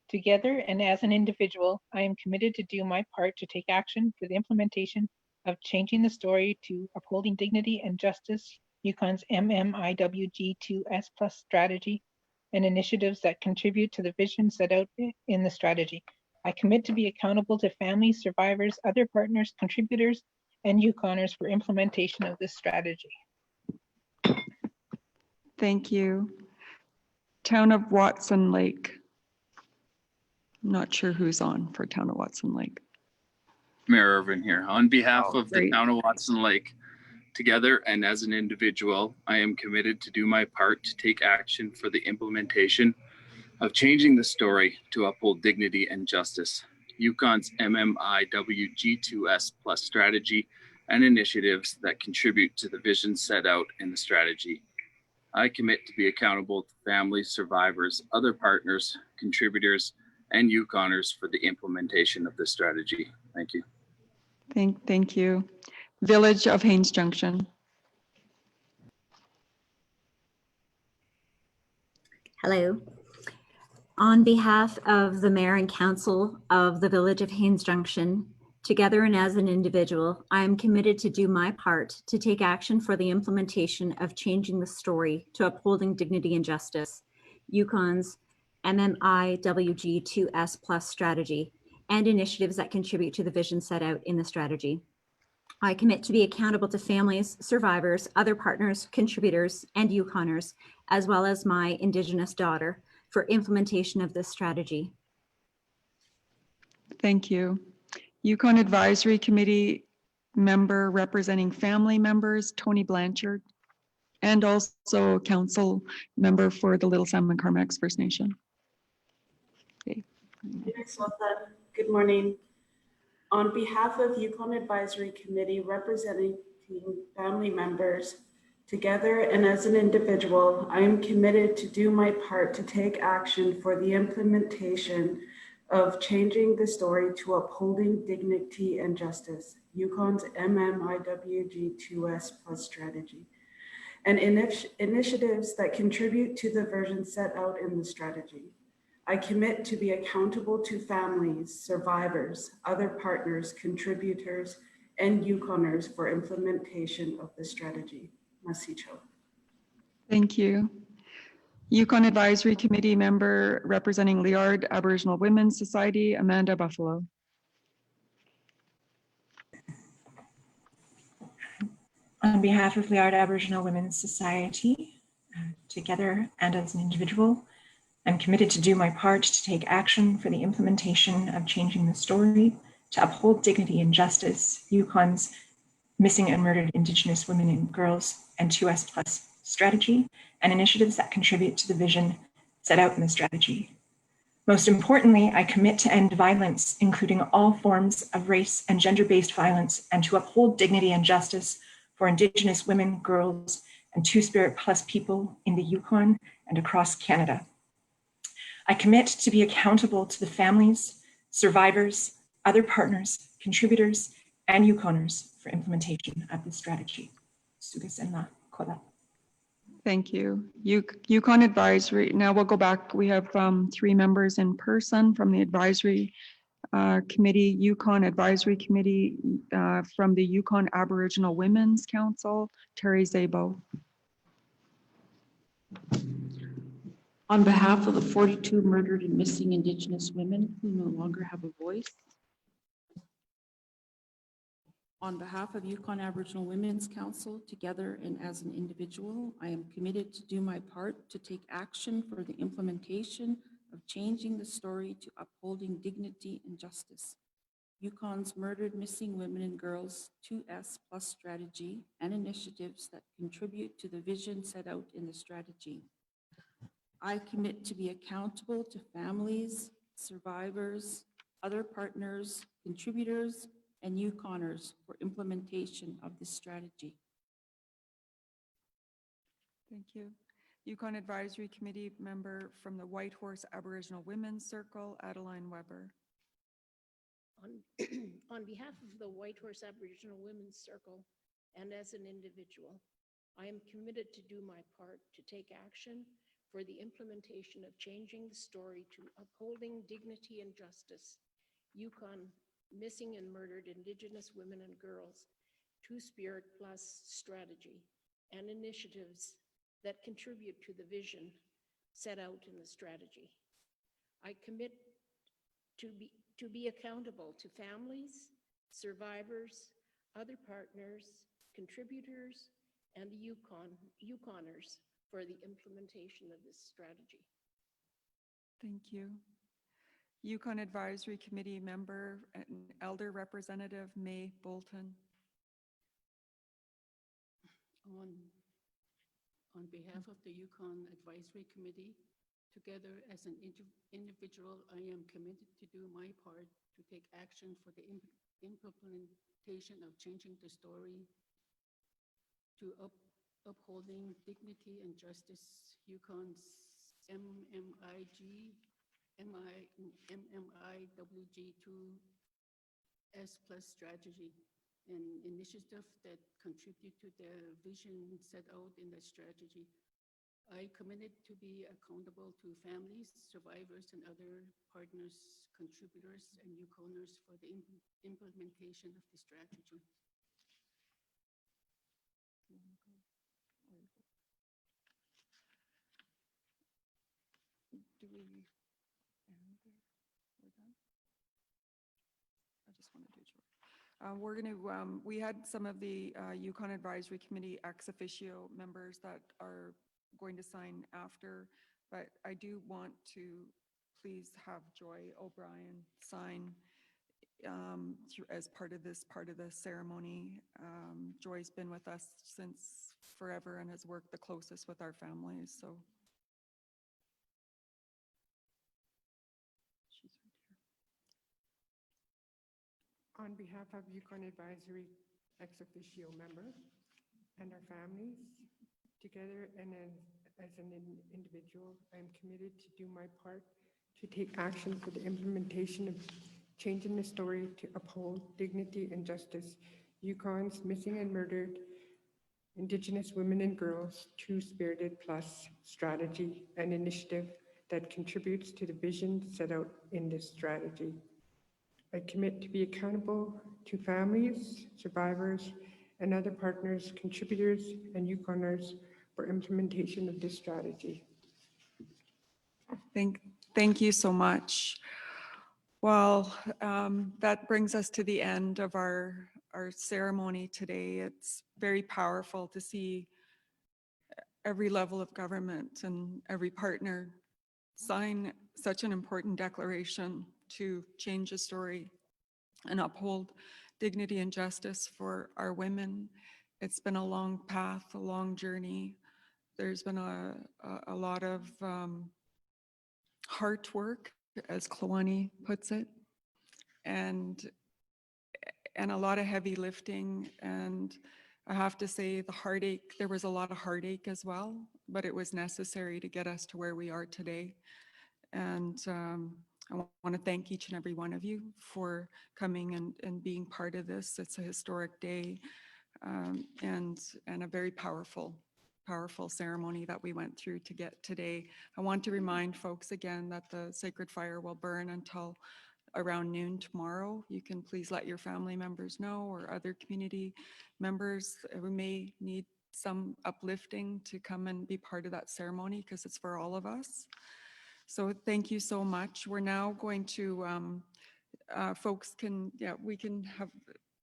together and as an individual, I am committed to do my part to take action for the implementation of changing the story to upholding dignity and justice, Yukon's MMIWG2S plus strategy, and initiatives that contribute to the vision set out in the strategy. I commit to be accountable to families, survivors, other partners, contributors, and Yukoners for implementation of this strategy. Thank you. Town of Watson Lake. I'm not sure who's on for Town of Watson Lake. Mayor Irvin here. On behalf Oh, of the great. town of Watson Lake, together and as an individual, I am committed to do my part to take action for the implementation of changing the story to uphold dignity and justice. Yukon's MMIWG2S plus strategy and initiatives that contribute to the vision set out in the strategy. I commit to be accountable to families, survivors, other partners, contributors, and Yukoners for the implementation of this strategy. Thank you. Thank you. Village of Haines Junction. Hello. On behalf of the Mayor and Council of the Village of Haines Junction, together and as an individual, I am committed to do my part to take action for the implementation of changing the story to upholding dignity and justice, Yukon's MMIWG2S plus strategy, and initiatives that contribute to the vision set out in the strategy. I commit to be accountable to families, survivors, other partners, contributors, and Yukoners, as well as my Indigenous daughter, for implementation of this strategy. Thank you. Yukon Advisory Committee member representing family members, Tony Blanchard, and also council member for the Little Salmon Carmacks First Nation. Okay. Good morning. On behalf of Yukon Advisory Committee representing family members, together and as an individual, I am committed to do my part to take action for the implementation of changing the story to upholding dignity and justice, Yukon's MMIWG2S plus strategy, and initiatives that contribute to the vision set out in the strategy. I commit to be accountable to families, survivors, other partners, contributors, and Yukoners for implementation of the strategy. Masicho. Thank you. Yukon Advisory Committee member representing Liard Aboriginal Women's Society, Amanda Buffalo. On behalf of Liard Aboriginal Women's Society, together and as an individual, I'm committed to do my part to take action for the implementation of changing the story to uphold dignity and justice, Yukon's Missing and Murdered Indigenous Women and Girls and 2S Plus strategy, and initiatives that contribute to the vision set out in the strategy. Most importantly, I commit to end violence, including all forms of race and gender-based violence, and to uphold dignity and justice for Indigenous women, girls, and Two-Spirit Plus people in the Yukon and across Canada. I commit to be accountable to the families, survivors, other partners, contributors, and Yukoners for implementation of this strategy. Sugasenla Kola. Thank you. Yukon Advisory. Now we'll go back. We have 3 members in person from the Advisory Committee, Yukon Advisory Committee, from the Yukon Aboriginal Women's Council, Terry Zabo. On behalf of the 42 murdered and missing Indigenous women who no longer have a voice, on behalf of Yukon Aboriginal Women's Council, together and as an individual, I am committed to do my part to take action for the implementation of changing the story to upholding dignity and justice, Yukon's Murdered Missing Women and Girls 2S Plus strategy, and initiatives that contribute to the vision set out in the strategy. I commit to be accountable to families, survivors, other partners, contributors, and Yukoners for implementation of this strategy. Thank you. Yukon Advisory Committee member from the Whitehorse Aboriginal Women's Circle, Adeline Weber. On behalf of the Whitehorse Aboriginal Women's Circle and as an individual, I am committed to do my part to take action for the implementation of changing the story to upholding dignity and justice, Yukon Missing and Murdered Indigenous Women and Girls, Two-Spirit Plus strategy, and initiatives that contribute to the vision set out in the strategy. I commit to be accountable to families, survivors, other partners, contributors, and the Yukoners for the implementation of this strategy. Thank you. Yukon Advisory Committee member and Elder Representative May Bolton. On behalf of the Yukon Advisory Committee, together as an individual, I am committed to do my part to take action for the implementation of changing the story to upholding dignity and justice. Yukon's MMMIWG2S plus strategy, an initiative that contribute to the vision set out in the strategy. I committed to be accountable to families, survivors, and other partners, contributors, and Yukoners for the implementation of the strategy. Do we end there? We're done? I just want to do it short. We're going to, we had some of the Yukon Advisory Committee ex officio members that are going to sign after, but I do want to please have Joy O'Brien sign as part of the ceremony. Joy's been with us since forever and has worked the closest with our families, so. She's right here. On behalf of Yukon Advisory ex officio member and our families, together and as an individual, I am committed to do my part to take action for the implementation of changing the story to uphold dignity and justice. Yukon's missing and murdered Indigenous women and girls, Two-Spirited Plus strategy, an initiative that contributes to the vision set out in this strategy. I commit to be accountable to families, survivors, and other partners, contributors, and Yukoners for implementation of this strategy. Thank you so much. Well, that brings us to the end of our ceremony today. It's very powerful to see every level of government and every partner sign such an important declaration to change the story and uphold dignity and justice for our women. It's been a long path, a long journey. There's been a lot of heart work, as Klawani puts it, and a lot of heavy lifting. And I have to say the heartache, there was a lot of heartache as well, but it was necessary to get us to where we are today. And I want to thank each and every one of you for coming and being part of this. It's a historic day and a very powerful ceremony that we went through to get today. I want to remind folks again that the sacred fire will burn until around noon tomorrow. You can please let your family members know or other community members who may need some uplifting to come and be part of that ceremony, because it's for all of us. So thank you so much. We're now going to, folks can,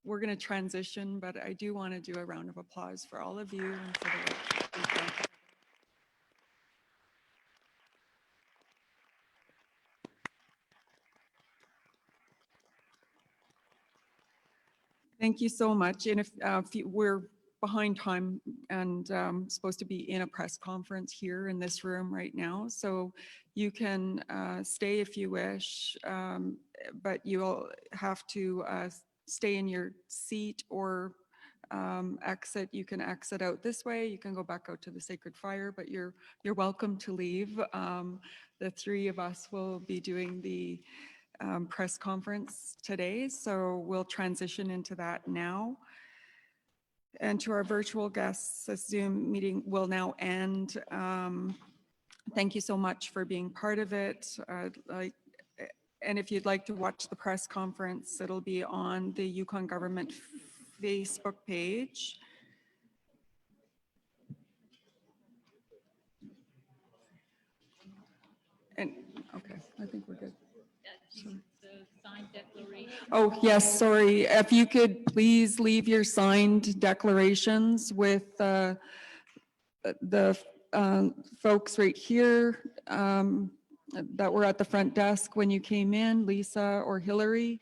we're going to transition, but I do want to do a round of applause for all of you and for the work that you've done. Thank you so much. And if we're behind time and supposed to be in a press conference here in this room right now, so you can stay if you wish, but you'll have to stay in your seat or exit. You can exit out this way. You can go back out to the sacred fire, but you're welcome to leave. The three of us will be doing the press conference today, so we'll transition into that now. And to our virtual guests, the Zoom meeting will now end. Thank you so much for being part of it. And if you'd like to watch the press conference, it'll be on the Yukon government Facebook page. And, okay, I think we're good. Oh, yes, sorry. If you could please leave your signed declarations with the folks right here that were at the front desk when you came in, Lisa or Hillary.